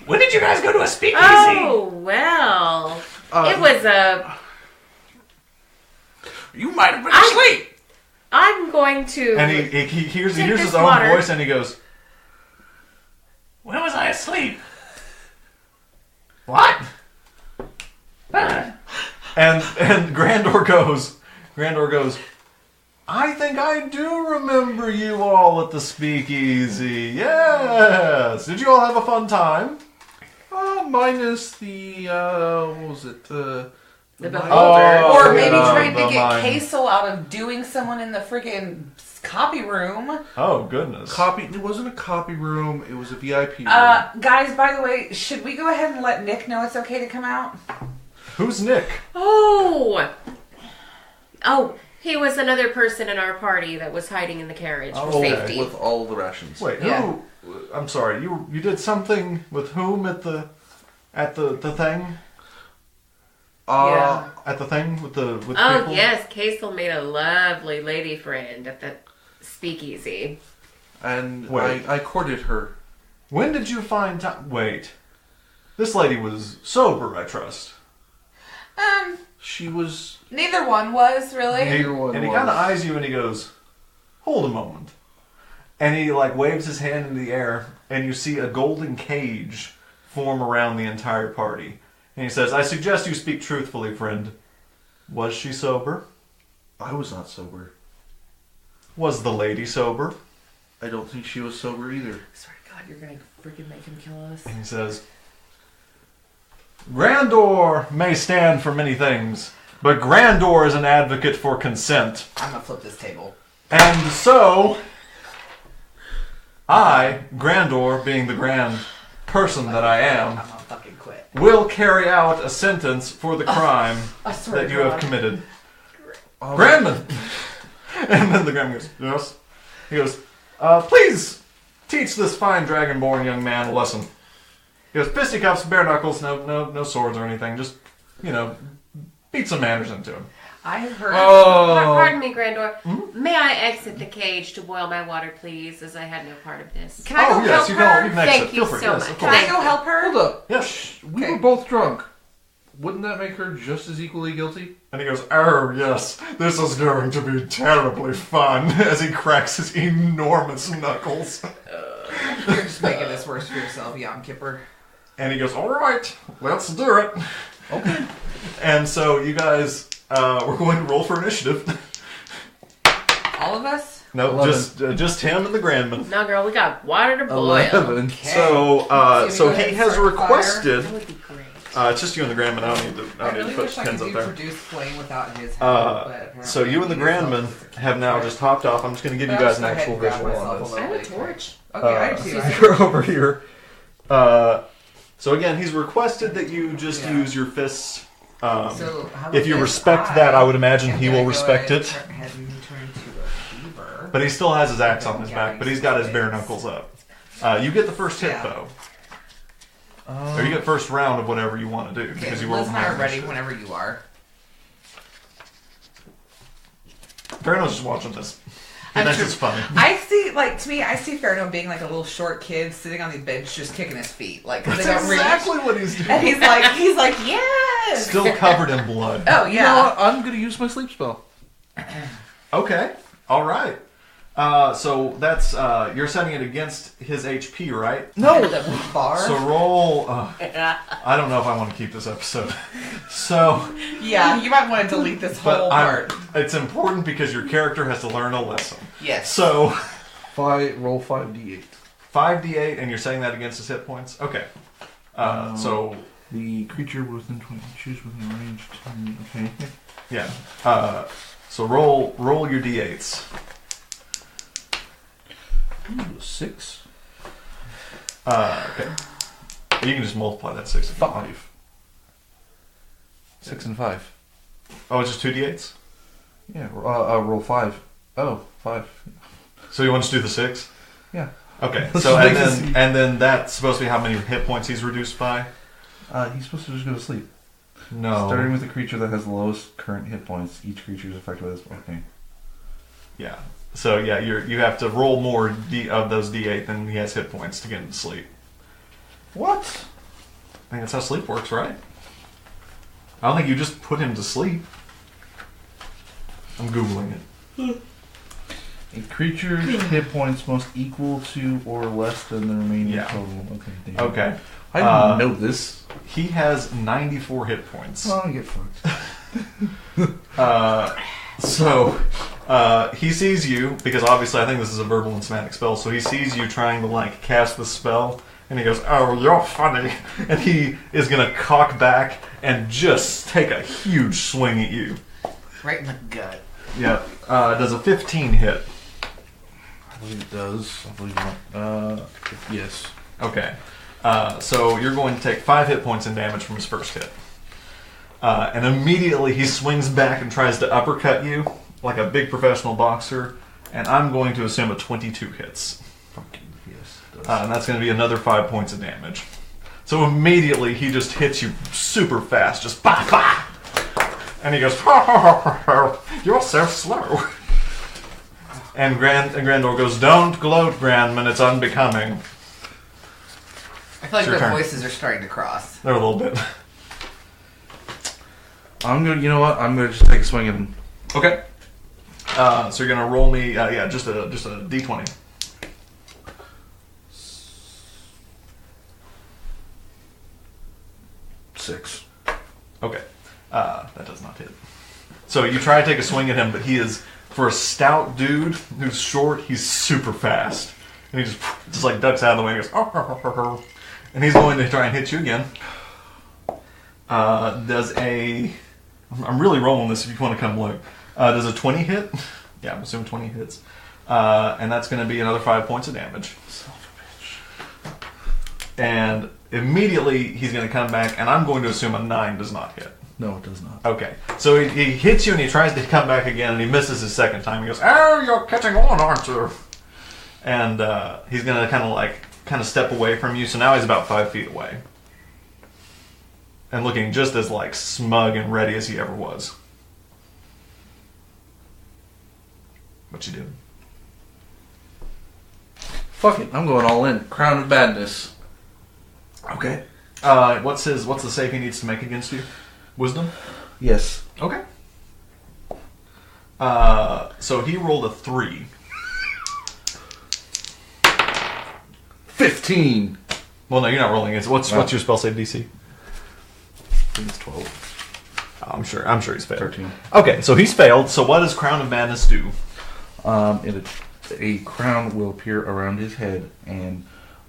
S6: When did you guys go to a speakeasy?
S4: Oh, well. It was a...
S6: You might have been asleep.
S4: I'm going to...
S2: and he hears
S4: Take
S2: his
S4: this
S2: own
S4: water.
S2: voice, and he goes,
S6: When was I asleep? What?
S2: and Grandor goes, I think I do remember you all at the speakeasy. Yes. Did you all have a fun time?
S5: Minus the, what was it?
S4: The beholder.
S3: Or maybe trying to
S2: the
S3: get
S2: mine.
S3: Kasel out of doing someone in the freaking copy room.
S2: Oh, goodness.
S5: It wasn't a copy room, it was a VIP room.
S3: Guys, by the way, should we go ahead and let Nick know it's okay to come out?
S2: Who's Nick?
S4: Oh, he was another person in our party that was hiding in the carriage for
S2: okay.
S4: safety.
S5: With all the rations.
S2: Wait,
S3: Yeah.
S2: who? I'm sorry. You did something with whom at the thing?
S3: Yeah.
S2: At the thing with
S4: Oh,
S2: people?
S4: yes, Kasel made a lovely lady friend at the speakeasy.
S5: And
S2: Wait.
S5: I courted her.
S2: When did you find time? Wait. This lady was sober, I trust.
S5: She was...
S3: Neither one was, really.
S5: Neither one
S2: And he
S5: was.
S2: kind of eyes you and he goes, hold a moment. And he like waves his hand in the air and you see a golden cage form around the entire party. And he says, I suggest you speak truthfully, friend. Was she sober?
S5: I was not sober.
S2: Was the lady sober?
S5: I don't think she was sober either.
S3: I swear to God, you're gonna freaking make him kill us.
S2: And he says, Grandor may stand for many things, but Grandor is an advocate for consent.
S3: I'm gonna flip this table.
S2: And so, I, Grandor, being the grand person that I am,
S3: I'm gonna fucking quit.
S2: will carry out a sentence for the crime
S3: I swear
S2: that
S3: to
S2: you have
S3: God.
S2: committed.
S5: Oh,
S2: Grandman! And then the Grandman goes, yes? He goes, please teach this fine dragonborn young man a lesson. He goes, fisticuffs, bare knuckles, no swords or anything, just, beat some manners into him.
S3: I have heard.
S4: Pardon me, Grandor. May I exit the cage to boil my water, please, as I had no part of this?
S3: Can I go help
S2: yes, you
S3: her?
S2: can exit.
S4: Thank you
S2: Feel free.
S4: so
S2: Yes,
S4: much.
S2: of
S3: Can
S2: course.
S3: I go help her?
S5: Hold up.
S2: Yes.
S5: We
S3: Okay.
S5: were both drunk. Wouldn't that make her just as equally guilty?
S2: And he goes, oh, yes, this is going to be terribly fun, as he cracks his enormous knuckles.
S3: You're just making this worse for yourself, Yom Kippur.
S2: And he goes, all right, let's do it.
S5: Okay.
S2: And so you guys, we're going to roll for initiative.
S3: All of us?
S2: No,
S5: 11.
S2: just him and the Grandman.
S4: No, girl, we got water to boil.
S5: 11.
S2: So,
S3: So
S2: so
S3: we go ahead
S2: he
S3: and
S2: has
S3: start the fire?
S2: requested.
S4: That would be great.
S2: It's just you and the Grandman. I don't need
S3: I
S2: to
S3: really
S2: put
S3: wish I could
S2: pins up
S3: do
S2: there.
S3: produce flame without his help, but apparently
S2: So you and the
S3: he is
S2: Grandman
S3: helpful.
S2: have now just hopped off. I'm just going to give you
S3: I'll
S2: guys
S3: just
S2: an
S3: go ahead
S2: actual
S3: and grab
S2: visual on
S3: myself
S2: this.
S3: a
S4: I have a
S3: little
S4: torch.
S3: Okay, I do too.
S2: You're over here. So again, he's requested that you just use your fists.
S3: So how
S2: If you
S3: about
S2: respect
S3: this?
S2: that, I would imagine
S3: am
S2: he
S3: gonna
S2: will
S3: go
S2: respect
S3: ahead
S2: it.
S3: and turn into a beaver.
S2: But he still has his axe on his back, but he's got his bare knuckles up. You get the first hit,
S3: Yeah.
S2: though. Or you get first round of whatever you want to do, because you rolled
S3: Liz and I are
S2: higher
S3: ready
S2: initiative.
S3: whenever you are.
S2: Farno's just watching this. He
S3: I'm
S2: thinks
S3: sure-
S2: it's funny.
S3: I see, to me, I see Farno being like a little short kid sitting on the bench just kicking his feet. Like, 'cause they
S2: That's
S3: don't reach.
S2: exactly what he's doing.
S3: And he's like, yes!
S2: Still covered in blood.
S3: Oh,
S5: You know
S3: yeah.
S5: what? I'm going to use my sleep spell.
S2: Okay. All right. So that's you're setting it against his HP, right?
S3: No! The bar?
S2: So roll. I don't know if I want to keep this episode. So,
S3: Yeah, you might want to delete this whole
S2: but
S3: part.
S2: it's important because your character has to learn a lesson.
S3: Yes.
S2: So,
S5: Roll 5d8.
S2: 5d8, and you're setting that against his hit points. Okay. So
S5: The creature within 20 choose within range. Okay.
S2: yeah. So roll your d8s.
S5: Ooh, 6.
S2: Okay. You can just multiply that 6.
S5: 5. 6 and 5.
S2: Oh, it's just 2d8s.
S5: Yeah. Roll 5. Oh, 5.
S2: So you want us to do the 6?
S5: Yeah.
S2: Okay.
S5: Let's
S2: So
S5: just
S2: and
S5: make this
S2: then that's supposed to be how many hit points he's reduced by?
S5: He's supposed to just go to sleep.
S2: No.
S5: Starting with the creature that has the lowest current hit points, each creature is affected by this. Okay.
S2: Yeah. So yeah, you have to roll more of those d8 than he has hit points to get him to sleep.
S5: What?
S2: I think that's how sleep works, right? I don't think you just put him to sleep. I'm googling it.
S5: A creature's hit points must equal to or less than the remaining
S2: Yeah.
S5: total. Okay. Damn.
S2: Okay.
S5: I didn't know this.
S2: He has 94 hit points.
S5: Oh, I get fucked.
S2: So he sees you, because obviously I think this is a verbal and somatic spell, so he sees you trying to cast the spell, and he goes, oh, you're funny. And he is going to cock back and just take a huge swing at you.
S3: Right in the gut.
S2: Yep. Does a 15 hit.
S5: I believe it does. I believe not. Yes.
S2: Okay. So you're going to take 5 hit points in damage from his first hit. And immediately he swings back and tries to uppercut you like a big professional boxer. And I'm going to assume a 22 hits.
S5: Fucking yes. It does.
S2: And that's going to be another 5 points of damage. So immediately he just hits you super fast. Just bah, bah! And he goes, ha, ha, ha, ha, ha. You're so slow. And Grandor goes, "Don't gloat, Grandman. It's unbecoming."
S3: I feel like
S2: Your
S3: the
S2: turn.
S3: voices are starting to cross.
S2: They're a little bit.
S5: You know what? I'm gonna just take a swing at him.
S2: Okay. So you're gonna roll me, just a d20.
S5: Six.
S2: Okay. That does not hit. So you try to take a swing at him, but he is, for a stout dude who's short, he's super fast. And he just like ducks out of the way and goes, "Oh." And he's going to try and hit you again. I'm really rolling this if you want to come look. Does a 20 hit? Yeah, I'm assuming 20 hits. And that's going to be another 5 points of damage.
S5: Son of a bitch.
S2: And immediately he's going to come back, and I'm going to assume a 9 does not hit.
S5: No, it does not.
S2: Okay, so he hits you and he tries to come back again, and he misses his second time. He goes, "Oh, you're catching on, aren't you?" And he's going to kind of step away from you, so now he's about 5 feet away. And looking just as smug and ready as he ever was. What you do?
S5: Fuck it, I'm going all in. Crown of Badness.
S2: Okay. What's the save he needs to make against you? Wisdom?
S5: Yes.
S2: Okay. So he rolled a 3.
S5: 15.
S2: Well, no, you're not rolling against. What's your spell save DC?
S5: I think it's 12.
S2: I'm sure he's failed.
S5: 13.
S2: Okay, so he's failed. So what does Crown of Madness do?
S5: A crown will appear around his head, and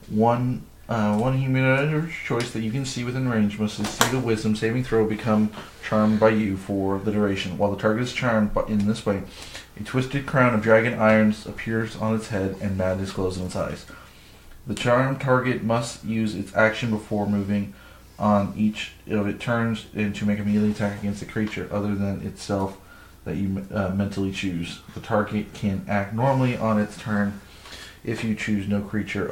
S5: one humanoid choice that you can see within range must see the wisdom saving throw become charmed by you for the duration. While the target is charmed in this way, a twisted crown of dragon irons appears on its head, and madness glows in its eyes. The charmed target must use its action before moving on each of its turns and to make a melee attack against a creature other than itself that you mentally choose. The target can act normally on its turn if you choose no creature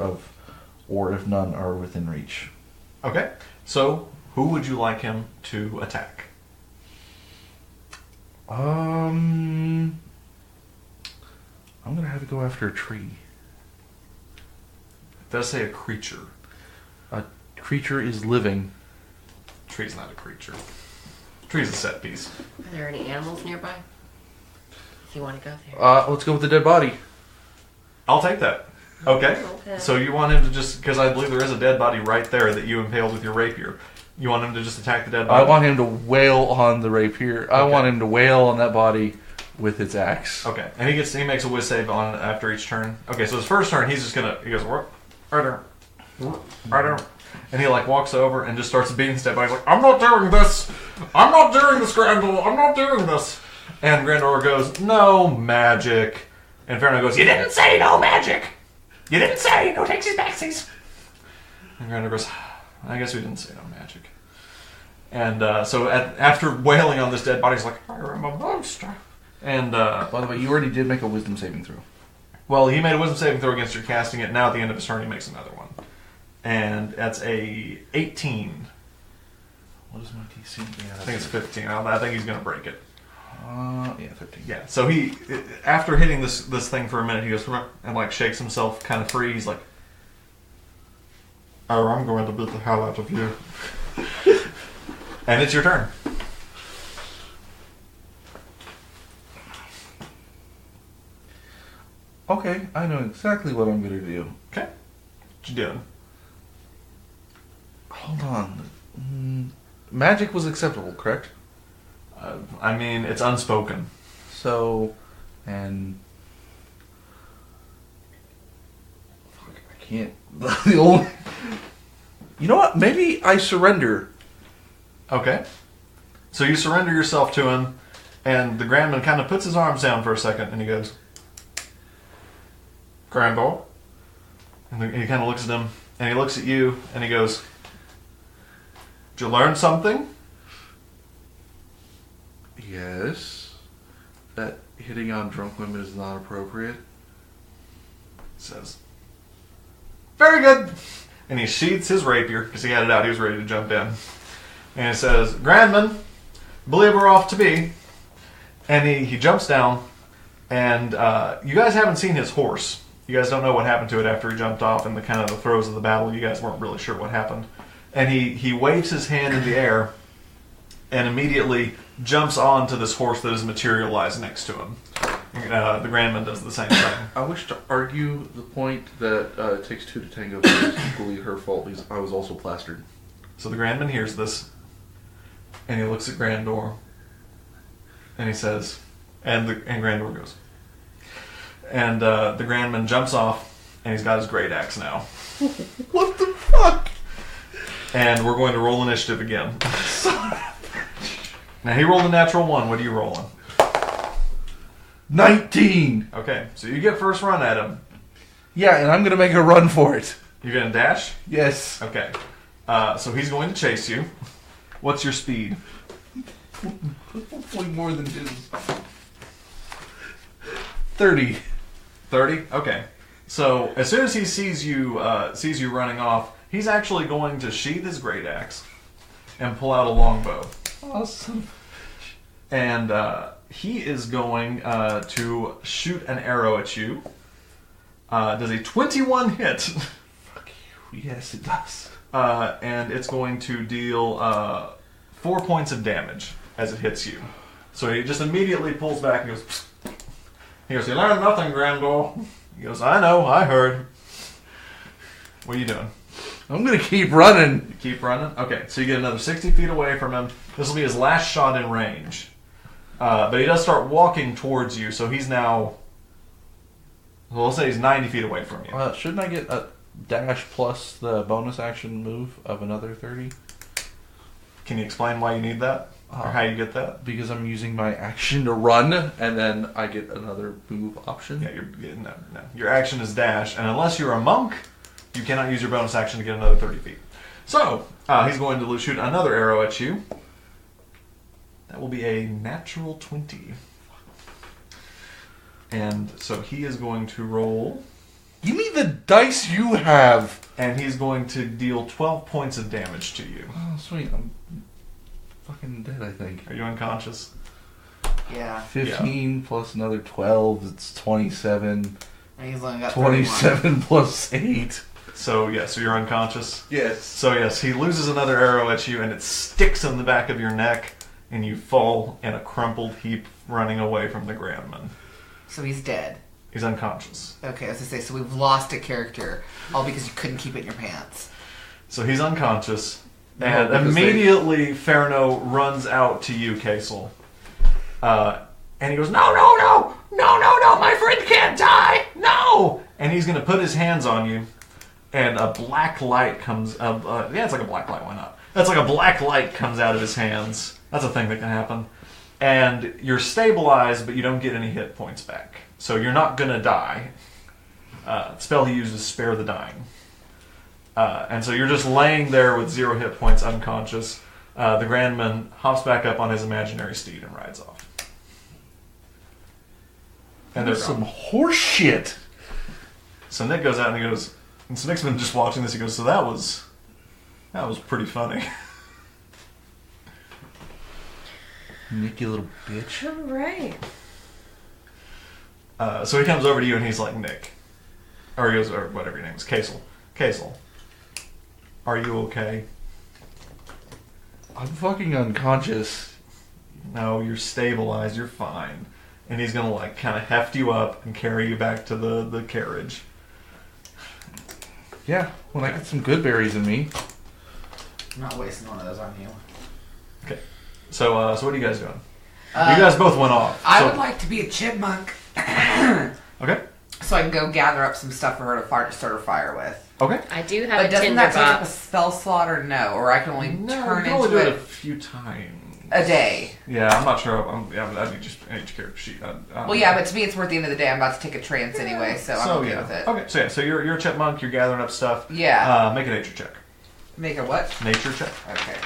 S5: or if none are within reach.
S2: Okay, so who would you like him to attack?
S5: I'm gonna have to go after a tree.
S2: It does say a creature.
S5: A creature is living.
S2: Tree's not a creature. Tree's a set piece.
S4: Are there any animals nearby? If you want to go there.
S5: Let's go with the dead body.
S2: I'll take that. Okay.
S4: Okay.
S2: So you want him to just, because I believe there is a dead body right there that you impaled with your rapier. You want him to just attack the dead body?
S5: I want him to wail on the rapier. I want him to wail on that body with its axe.
S2: Okay, and he makes a whiz save on after each turn. Okay, so his first turn, he goes right there, and he walks over and just starts beating the dead body. He's like, "I'm not doing this, Grandor, I'm not doing this." And Grandor goes, "No magic." And Inferno goes,
S6: You didn't say no magic. You didn't say no takesies backsies.
S2: And Grandor goes, "I guess we didn't say no magic." And so after wailing on this dead body, he's like, "I am a monster." And
S5: By the way, you already did make a wisdom saving throw.
S2: well, he made a wisdom saving throw against your casting it. Now at the end of his turn, he makes another one, and that's a 18.
S5: What is my DC? Yeah,
S2: I think it's 15. I think he's gonna break it.
S5: yeah, 13.
S2: Yeah. So he, after hitting this thing for a minute, he goes and shakes himself kind of free. He's like, "Oh, I'm going to beat the hell out of you." And it's your turn.
S5: Okay, I know exactly what I'm going to do.
S2: Okay. What you doing?
S5: Hold on. Magic was acceptable, correct?
S2: I mean, it's unspoken.
S5: So, and... Fuck, I can't... The only... You know what? Maybe I surrender.
S2: Okay. So you surrender yourself to him, and the Grandman kind of puts his arms down for a second, and he goes, "Grandor?" And he kind of looks at him, and he looks at you, and he goes, "Did you learn something?"
S5: Yes. That hitting on drunk women is not appropriate.
S2: Says, "Very good." And he sheaths his rapier, because he had it out, he was ready to jump in. And he says, "Grandman, believe we're off to be." And he jumps down, And you guys haven't seen his horse. You guys don't know what happened to it after he jumped off in the kind of the throes of the battle. You guys weren't really sure what happened. And he waves his hand in the air and immediately jumps onto this horse that is materialized next to him. The Grandman does the same thing.
S5: I wish to argue the point that it takes two to tango is equally her fault because I was also plastered.
S2: So the Grandman hears this, and he looks at Grandor, and he says, and Grandor goes. And the Grandman jumps off, and he's got his great axe now.
S5: What the fuck?
S2: And we're going to roll initiative again. Now, he rolled a natural 1. What are you rolling?
S5: 19!
S2: Okay, so you get first run at him.
S5: Yeah, and I'm going to make a run for it.
S2: You're going to dash?
S5: Yes.
S2: Okay. So he's going to chase you. What's your speed?
S5: Hopefully more than his. 30.
S2: 30? Okay. So as soon as he sees you running off, he's actually going to sheath his great axe and pull out a longbow.
S5: Awesome.
S2: And he is going to shoot an arrow at you. Does a 21 hit?
S5: Fuck you. Yes, it does.
S2: And it's going to deal 4 points of damage as it hits you. So he just immediately pulls back and goes, psst. He goes, "You learned nothing, Grandor." He goes, "I know, I heard." What are you doing?
S5: I'm going to keep running.
S2: You keep running? Okay, so you get another 60 feet away from him. This will be his last shot in range. But he does start walking towards you, so he's now... Well, let's say he's 90 feet away from you.
S5: Shouldn't I get a dash plus the bonus action move of another 30?
S2: Can you explain why you need that? Or how you get that?
S5: Because I'm using my action to run, and then I get another move option.
S2: Yeah, no. Your action is dash, and unless you're a monk, you cannot use your bonus action to get another 30 feet. So, he's going to shoot another arrow at you. That will be a natural 20. And so he is going to roll...
S5: Give me the dice you have!
S2: And he's going to deal 12 points of damage to you.
S5: Oh, sweet. I'm fucking dead, I think.
S2: Are you unconscious?
S3: Yeah.
S5: 15 plus another 12, it's 27.
S3: And he's only got
S5: 27 plus 8.
S2: So you're unconscious?
S5: Yes.
S2: So yes, he loses another arrow at you, and it sticks in the back of your neck, and you fall in a crumpled heap running away from the Grandman.
S3: So he's dead.
S2: He's unconscious.
S3: Okay, I was going to say, so we've lost a character, all because you couldn't keep it in your pants.
S2: So he's unconscious,
S5: No,
S2: and
S5: because
S2: immediately Ferno runs out to you, Kasel. And he goes, "No, my friend can't die, no!" And he's going to put his hands on you, and a black light comes up. It's like a black light, why not? That's like a black light comes out of his hands. That's a thing that can happen. And you're stabilized, but you don't get any hit points back. So you're not going to die. The spell he uses, Spare the Dying. And so you're just laying there with 0 hit points, unconscious. The Grandman hops back up on his imaginary steed and rides off. And there's
S5: some horse shit.
S2: So Nick goes out and he goes, and so Nick's been just watching this. He goes, "So that was pretty funny."
S5: Nick, you little bitch.
S4: All right.
S2: So he comes over to you and he's like, "Nick," or he goes, or whatever your name is, Kasel, are you okay?
S5: I'm fucking unconscious.
S2: No, you're stabilized. You're fine. And he's gonna like kind of heft you up and carry you back to the carriage.
S5: Yeah, when I get some good berries in me.
S3: I'm not wasting one of those on you.
S2: Okay. So what are you guys doing? You guys both went off.
S3: I
S2: so-
S3: would like to be a chipmunk.
S2: Okay.
S3: So I can go gather up some stuff for her to start her fire with.
S2: Okay.
S4: I do have
S3: But
S4: a
S3: doesn't that take up a
S4: tinderbox.
S3: spell slot or no? Or I can only turn
S2: you can only
S3: into
S2: do it
S3: it
S2: a few times.
S3: a day?
S2: Yeah, I'm not sure. That'd be just each character sheet.
S3: Well, yeah, but to me it's worth the end of the day. I'm about to take a trance anyway, so I'm okay with it.
S2: Okay, so you're a chipmunk. You're gathering up stuff.
S3: Yeah.
S2: Make a nature check.
S3: Make a what?
S2: Nature check.
S3: Okay.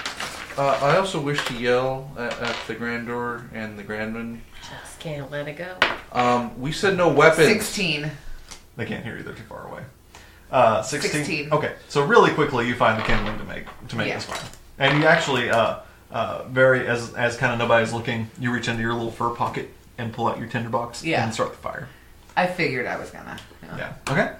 S5: I also wish to yell at the Grandor and the Grandman.
S4: Just can't let it go.
S5: We said no weapons.
S3: 16.
S2: They can't hear you. They're too far away. 16?
S3: 16.
S2: Okay, so really quickly you find the kindling to make this fire. And you actually, very, as kind of nobody's looking, you reach into your little fur pocket and pull out your tinderbox
S3: Yeah.
S2: and start the fire.
S3: I figured I was gonna.
S2: Yeah. Okay.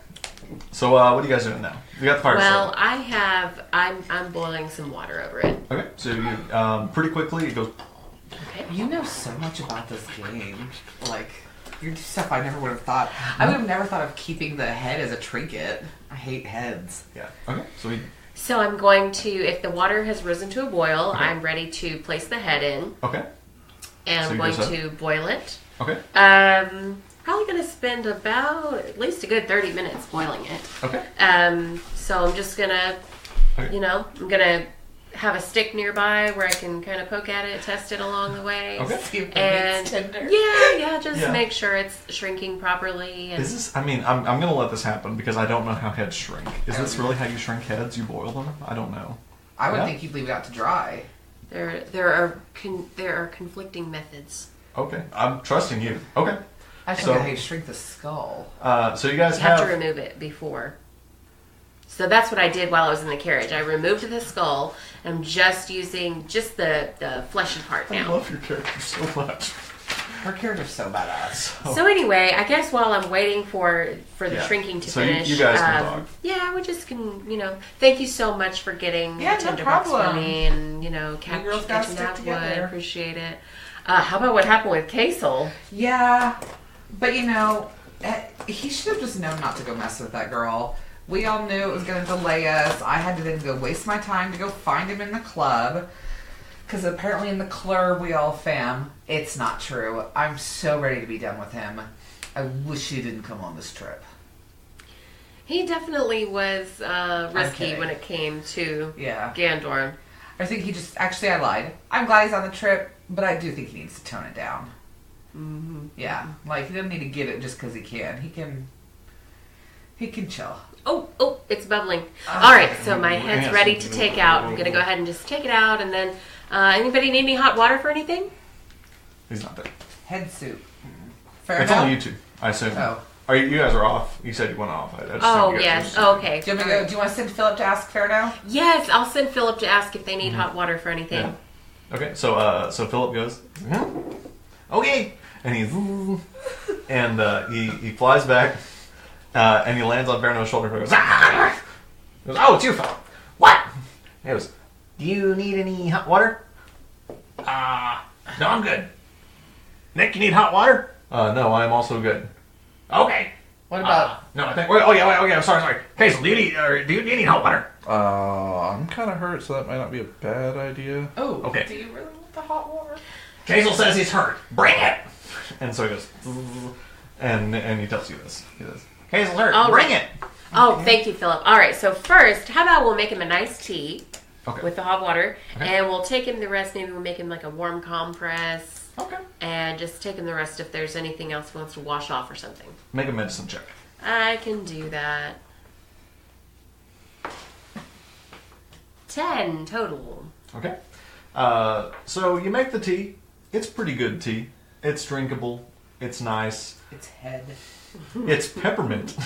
S2: So what are you guys doing now? You got the fire
S4: Well,
S2: started.
S4: I'm boiling some water over it.
S2: Okay. So you pretty quickly it goes.
S4: Okay.
S3: You know so much about this game. Like, you do stuff I never would have thought. I would have never thought of keeping the head as a trinket. I hate heads.
S2: Yeah. Okay. So we.
S4: So I'm going to, if the water has risen to a boil, I'm ready to place the head in,
S2: Okay.
S4: and
S2: So
S4: I'm
S2: you
S4: going
S2: just
S4: to boil it.
S2: Okay.
S4: Probably going to spend about at least a good 30 minutes boiling it.
S2: Okay.
S4: So I'm just gonna,
S2: Okay.
S4: I'm gonna have a stick nearby where I can kind of poke at it, test it along the way.
S2: Okay.
S3: See if
S4: And
S3: it's tender.
S4: just
S2: Yeah.
S4: make sure it's shrinking properly. And
S2: Is this? I mean, I'm gonna let this happen because I don't know how heads shrink. Is this really how you shrink heads? You boil them? I don't know.
S3: I would
S2: Yeah.
S3: think you'd leave it out to dry.
S4: there are conflicting methods.
S2: Okay. I'm trusting you. Okay.
S3: I think
S2: So-
S3: that's how you shrink the skull.
S2: So you guys
S4: You have
S2: have.
S4: to remove it before. So that's what I did while I was in the carriage. I removed the skull. I'm just using the fleshy part
S2: I
S4: now.
S2: love your character so much.
S3: Her character's so badass.
S4: So anyway, I guess while I'm waiting for the
S2: Yeah.
S4: shrinking to
S2: So you-
S4: finish,
S2: you guys can talk.
S4: yeah, we just can, thank you so much for getting
S3: Yeah,
S4: the
S3: no
S4: tinderbox for
S3: problem.
S4: me, and
S3: girls gotta
S4: catching
S3: stick
S4: that wood.
S3: together.
S4: Appreciate it. How about what happened with Kasel?
S3: Yeah, but he should have just known not to go mess with that girl. We all knew it was going to delay us. I had to then go waste my time to go find him in the club. Because apparently in the club we all fam. It's not true. I'm so ready to be done with him. I wish he didn't come on this trip.
S4: He definitely was risky
S3: kidding.
S4: when it came to
S3: Yeah.
S4: Grandor.
S3: I think he just... Actually, I lied. I'm glad he's on the trip, but I do think he needs to tone it down.
S4: Mm-hmm.
S3: Yeah. Like, he doesn't need to get it just because he can. He can chill.
S4: Oh, it's bubbling.
S3: Oh.
S4: All right, so my head's
S2: Yes.
S4: ready to take out. I'm going to go ahead and just take it out, and then anybody need any hot water for anything?
S2: He's not there.
S3: Head soup. Fair
S2: It's
S3: enough.
S2: only you two, I assume.
S3: Oh.
S2: Are you guys are off? You said you went off. I just
S4: Oh,
S2: assumed you guys
S4: yes.
S2: were-
S4: Oh, okay.
S3: Do you want to send Philip to ask Farno?
S4: Yes, I'll send Philip to ask if they need hot water for anything.
S2: Yeah. Okay, so Philip goes, okay, and he flies back, and he lands on Verno's shoulder and goes, ah! He goes, oh, it's you, Philip. What? He goes, do you need any hot water?
S6: No, I'm good. Nick, you need hot water?
S2: No, I am also good.
S6: Okay.
S3: What about...
S6: No, I think. I'm sorry. Kasel, do you need hot water?
S5: I'm kind of hurt, so that might not be a bad idea.
S3: oh,
S6: okay.
S3: do you really want the hot water?
S6: Kasel says he's hurt. Bring it.
S2: And so he goes, and he tells you this. He says,
S6: Kasel's hurt.
S4: All
S6: Bring
S4: right.
S6: it.
S4: Oh, thank you, Philip. All right, so first, how about we'll make him a nice tea
S2: okay.
S4: with the hot water,
S2: Okay.
S4: and we'll take him the rest. Maybe we'll make him like a warm compress,
S2: Okay.
S4: and just take him the rest if there's anything else he wants to wash off or something.
S2: Make a medicine check.
S4: I can do that. 10 total.
S2: Okay. So you make the tea. It's pretty good tea. It's drinkable. It's nice.
S3: It's head.
S2: It's peppermint,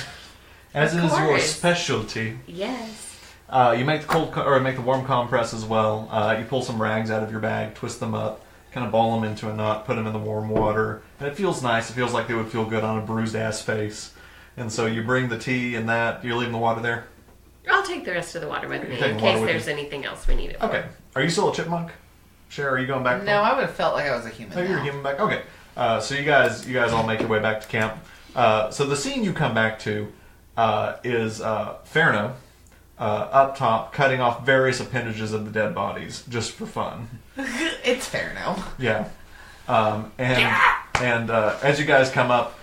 S2: as
S4: Of
S2: is your
S4: course.
S2: specialty.
S4: Yes.
S2: You make the make the warm compress as well. You pull some rags out of your bag, twist them up, kind of ball them into a knot, put them in the warm water, and it feels nice. It feels like they would feel good on a bruised ass face. And so you bring the tea and that. You're leaving the water there.
S4: I'll take the rest of the water with me
S2: Take
S4: in
S2: the water
S4: case
S2: with
S4: there's
S2: you.
S4: anything else we need it for.
S2: Okay. Are you still a chipmunk? Cher, are you going back?
S3: No, I would have felt like I was a human.
S2: Oh, you're a
S3: now.
S2: human back. Okay. So you guys all make your way back to camp. So the scene you come back to is Farno up top cutting off various appendages of the dead bodies just for fun.
S3: It's fair now.
S2: Yeah. And as you guys come up,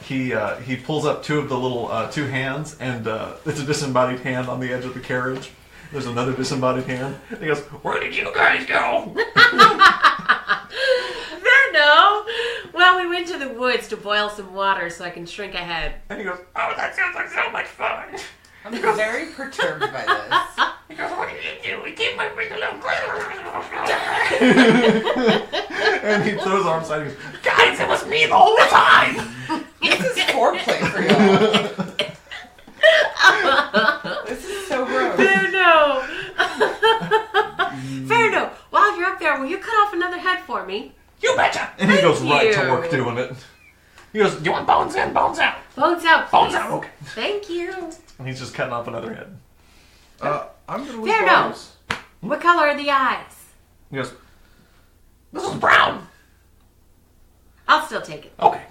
S2: he pulls up two of the little two hands, and it's a disembodied hand on the edge of the carriage. There's another disembodied hand. And he goes,
S6: Where did you guys go?
S4: No. Well, we went to the woods to boil some water so I can shrink a head.
S2: and he goes,
S6: Oh, that sounds like so much fun.
S3: I'm very perturbed by this.
S6: He goes, what did you do? We came by with a little
S2: and he throws his arms out. And he goes,
S6: Guys, it was me the whole time.
S3: This is foreplay for y'all. This is so gross.
S4: Farno! Farno, while you're up there, will you cut off another head for me?
S6: You betcha.
S2: And he goes
S4: Thank
S2: right to
S4: you.
S2: work doing it. He goes,
S6: You want bones in, bones out.
S4: Bones out,
S6: Bones
S4: please.
S6: out, okay.
S4: Thank you.
S2: and he's just cutting off another head.
S5: I'm gonna
S4: Fair
S5: lose
S4: enough.
S5: bodies.
S4: What color are the eyes?
S2: He goes,
S6: This is brown.
S4: I'll still take it.
S6: Okay.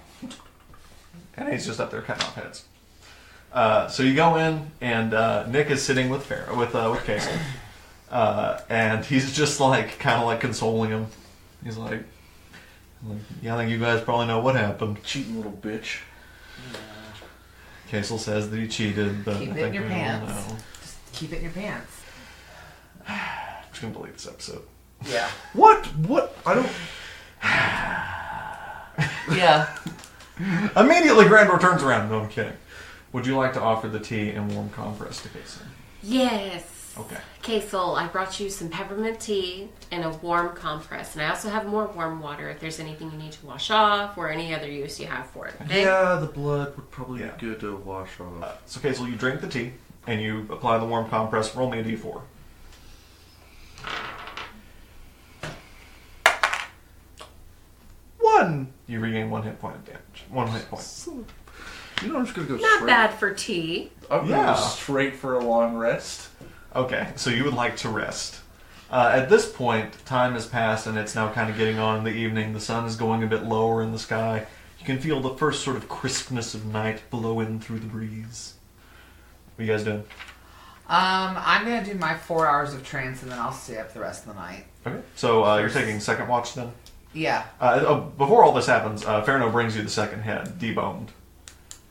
S2: and he's just up there cutting off heads. So you go in, and Nick is sitting with Kasel, and he's just like kind of like consoling him. He's like, yeah, I think you guys probably know what happened.
S5: Cheating little bitch.
S2: Kasel says that he cheated, but
S3: Keep
S2: I
S3: it
S2: think
S3: in your
S2: we all
S3: pants.
S2: know.
S3: Just keep it in your pants.
S2: I'm just gonna delete this episode.
S3: Yeah.
S5: What? I don't.
S3: Yeah.
S2: Immediately, Grandor turns around. No, I'm kidding. Would you like to offer the tea and warm compress to Kasel?
S4: Yes.
S2: Okay.
S4: Kasel, I brought you some peppermint tea and a warm compress. And I also have more warm water if there's anything you need to wash off or any other use you have for it. Okay?
S5: Yeah, the blood would probably
S2: Yeah.
S5: be good to wash off.
S2: So Kasel, you drink the tea and you apply the warm compress. Roll me a d4.
S5: 1.
S2: You regain 1 hit point of damage. 1 hit point.
S5: You know, I'm just gonna go
S4: Not
S5: straight.
S4: bad for tea.
S5: I'm gonna
S2: Yeah.
S5: go straight for a long rest.
S2: Okay, so you would like to rest. At this point, time has passed and it's now kind of getting on in the evening. The sun is going a bit lower in the sky. You can feel the first sort of crispness of night blow in through the breeze. What are you guys doing?
S3: I'm gonna do my 4 hours of trance and then I'll stay up the rest of the night.
S2: Okay, so you're taking second watch then?
S3: Yeah.
S2: Before all this happens, Ferno brings you the second head, deboned.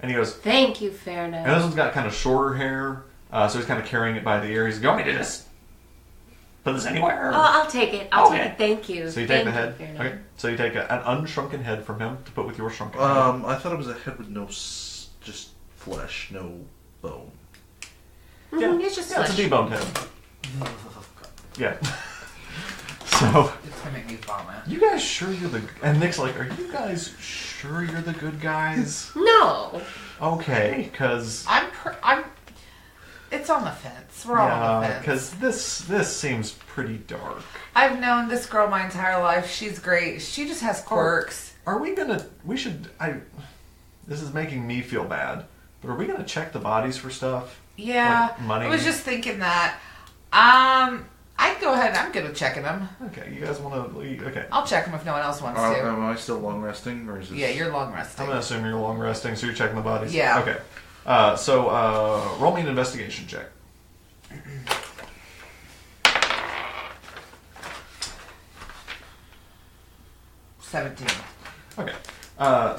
S2: And he goes,
S4: Thank you,
S2: and
S4: Fairno.
S2: this one's got kind of shorter hair, so he's kind of carrying it by the ear. He's going,
S6: Want me to just put this anywhere?
S4: Oh, I'll take it. I'll
S6: Okay.
S4: take it. Thank you.
S2: so you take
S4: Thank
S2: the head.
S4: You, Fairno.
S2: Okay, so you take an unshrunken head from him to put with your shrunken head.
S5: I thought it was a head with no, just flesh, no bone.
S4: Mhm, it's just
S2: Yeah, it's a
S4: flesh.
S2: deboned head. Yeah. So,
S3: It's gonna make me vomit.
S2: you guys sure you're the... And Nick's like, are you guys sure you're the good guys?
S4: No.
S2: Okay, because...
S3: It's on the fence. We're all on the
S2: Yeah,
S3: fence.
S2: because this seems pretty dark.
S3: I've known this girl my entire life. She's great. She just has quirks.
S2: Are we gonna... We should... This is making me feel bad. But are we gonna check the bodies for stuff?
S3: Yeah.
S2: Like money?
S3: I was just thinking that. I'd go ahead. I'm good with checking them.
S2: Okay, you guys want to... Okay.
S3: I'll check them if no one else wants to.
S5: Am I still long resting, or is this...
S3: Yeah, you're long resting.
S2: I'm gonna assume you're long resting, so you're checking the bodies?
S3: Yeah.
S2: Okay. So roll me an investigation check.
S3: 17.
S2: Okay.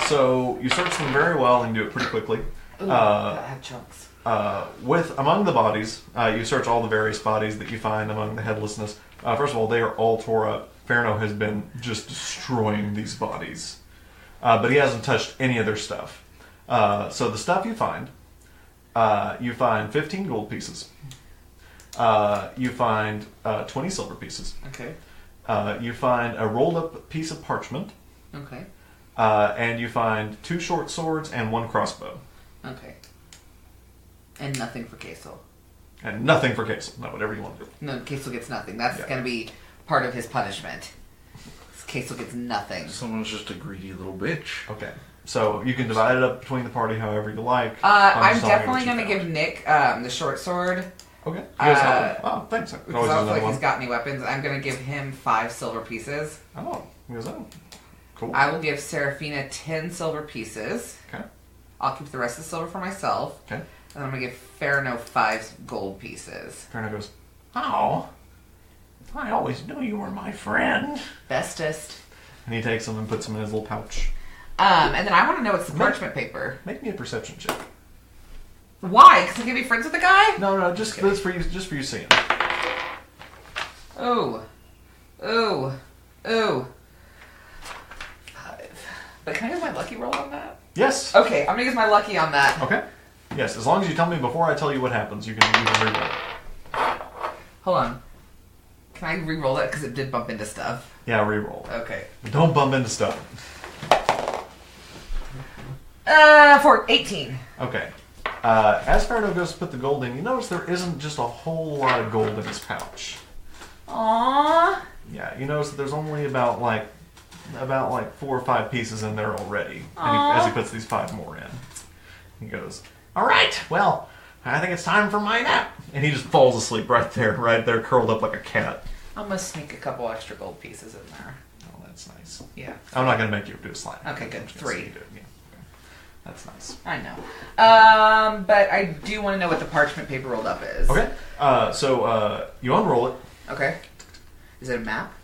S2: So you search them very well and do it pretty quickly.
S3: Ooh, that had chunks.
S2: Among the bodies, you search all the various bodies that you find among the headlessness. First of all, they are all tore up. Ferno has been just destroying these bodies. But he hasn't touched any of their stuff. So the stuff you find 15 gold pieces. You find 20 silver pieces.
S3: Okay.
S2: You find a rolled up piece of parchment.
S3: Okay.
S2: And you find 2 short swords and 1 crossbow.
S3: Okay. And nothing for Kasel.
S2: And nothing for Kasel. No, whatever you want to do.
S3: No, Kasel gets nothing. That's
S2: Yeah.
S3: going to be part of his punishment. Kasel gets nothing.
S5: Someone's just a greedy little bitch.
S2: Okay. So you can divide it up between the party however you like.
S3: I'm
S2: just telling you
S3: definitely
S2: what
S3: going
S2: you
S3: to give
S2: found.
S3: Nick the short sword.
S2: Okay. You guys have one? Oh, thanks. I can
S3: Because
S2: always
S3: I
S2: use
S3: don't feel
S2: another
S3: like
S2: one.
S3: he's got any weapons. I'm going to give him 5 silver pieces.
S2: Oh, he goes, oh. Cool.
S3: I will give Serafina 10 silver pieces.
S2: Okay.
S3: I'll keep the rest of the silver for myself.
S2: Okay.
S3: And I'm going to give Ferno 5 gold pieces.
S2: Ferno goes,
S6: Oh, I always knew you were my friend.
S3: Bestest.
S2: and he takes them and puts them in his little pouch.
S3: And then I want to know what's the parchment paper.
S2: Make me a perception check.
S3: Why? Because I'm going to be friends with the guy?
S2: No, just this for you, just for you seeing.
S3: Oh. Oh. Oh. 5. But can I use my lucky roll on that?
S2: Yes.
S3: Okay, I'm going to use my lucky on that.
S2: Okay. Yes, as long as you tell me before I tell you what happens, you can reroll it.
S3: Hold on. Can I re-roll that? Because it did bump into stuff.
S2: Yeah, reroll.
S3: Okay.
S2: But don't bump into stuff.
S3: For 18.
S2: Okay. As Ferno goes to put the gold in, you notice there isn't just a whole lot of gold in his pouch.
S3: Aww.
S2: Yeah, you notice that there's only about like about like 4 or 5 pieces in there already. As he puts these 5 more in. He goes, "All right, well, I think it's time for my nap." And he just falls asleep right there, curled up like a cat.
S3: I'm gonna sneak a couple extra gold pieces in there.
S2: Oh, that's nice.
S3: Yeah.
S2: I'm not going to make you do a slide.
S3: Okay, good. 3.
S2: Yeah, okay. That's nice.
S3: I know. But I do want to know what the parchment paper rolled up is.
S2: Okay. So you unroll it.
S3: Okay. Is it a map?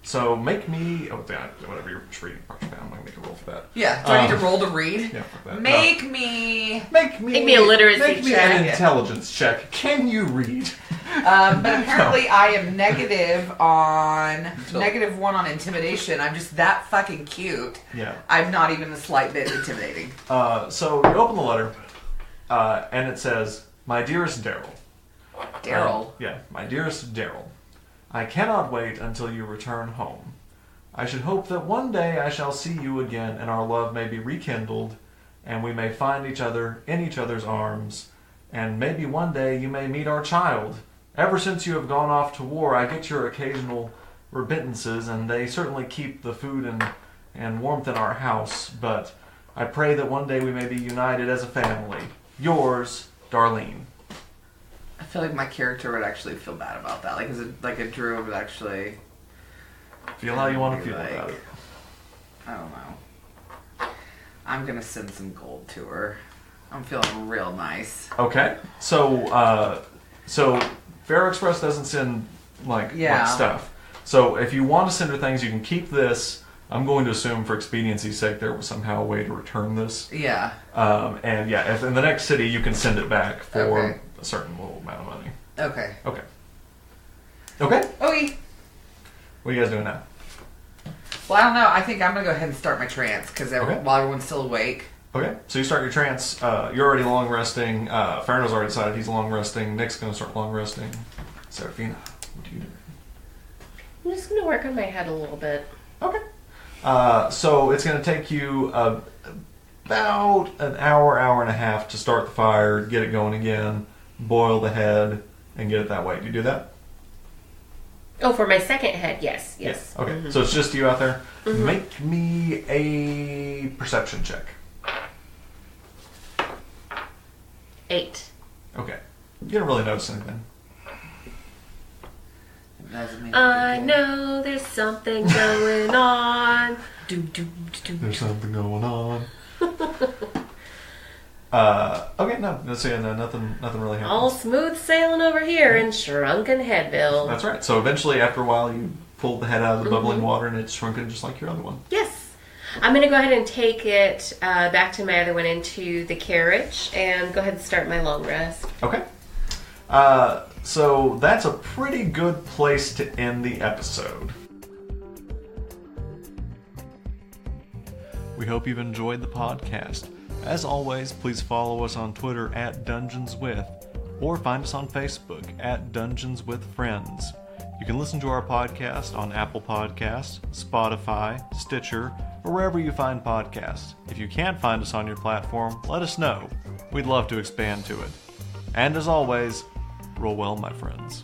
S2: So make me... Oh, yeah, whatever you're reading parchment, I'm going to make a roll for that.
S3: Yeah. Do I need to roll to read?
S2: Yeah, fuck that.
S3: Make me
S4: a literacy
S2: Make me
S4: check.
S2: an intelligence check. Can you read?
S3: But apparently I am -1 on intimidation. I'm just that fucking cute.
S2: Yeah.
S3: I'm not even the slight bit intimidating.
S2: So you open the letter, and it says, "My dearest Daryl."
S3: Daryl.
S2: Yeah, "My dearest Daryl, I cannot wait until you return home. I should hope that one day I shall see you again and our love may be rekindled and we may find each other in each other's arms and maybe one day you may meet our child. Ever since you have gone off to war, I get your occasional remittances and they certainly keep the food and warmth in our house, but I pray that one day we may be united as a family. Yours, Darlene."
S3: I feel like my character would actually feel bad about that. Like, is it like a druid would actually...
S2: Feel how you want to
S3: be
S2: feel about it.
S3: I don't know. I'm gonna send some gold to her. I'm feeling real nice.
S2: Okay, so Fair Express doesn't send like stuff. So if you want to send her things, you can keep this. I'm going to assume for expediency's sake there was somehow a way to return this.
S3: Yeah.
S2: And yeah, if in the next city you can send it back for
S3: Okay.
S2: a certain little amount of money.
S3: Okay.
S2: Okay. Okay.
S3: Okay.
S2: What are you guys doing now?
S3: Well, I don't know. I think I'm gonna go ahead and start my trance because
S2: Okay.
S3: while everyone's still awake.
S2: Okay, so you start your trance. You're already long resting. Farno's already decided he's long resting. Nick's going to start long resting. Serafina, what do you do?
S4: I'm just going to work on my head a little bit.
S2: Okay. So it's going to take you about an hour and a half to start the fire, get it going again, boil the head, and get it that way. Do you do that?
S4: Oh, for my second head, yes. Yes.
S2: Yeah. Okay, so it's just you out there. Make me a perception check.
S4: 8.
S2: Okay. You didn't really notice anything.
S4: I know there's something going on.
S2: There's something going on. Okay, no, nothing really happens.
S4: All smooth sailing over here in Shrunken Headville.
S2: That's right. So eventually, after a while, you pull the head out of the bubbling water, and it's shrunken just like your other one.
S4: Yes. I'm going to go ahead and take it back to my other one into the carriage and go ahead and start my long rest.
S2: Okay. So that's a pretty good place to end the episode. We hope you've enjoyed the podcast. As always, please follow us on Twitter @DungeonsWith or find us on Facebook @DungeonsWithFriends. You can listen to our podcast on Apple Podcasts, Spotify, Stitcher, or wherever you find podcasts. If you can't find us on your platform, let us know. We'd love to expand to it. And as always, roll well, my friends.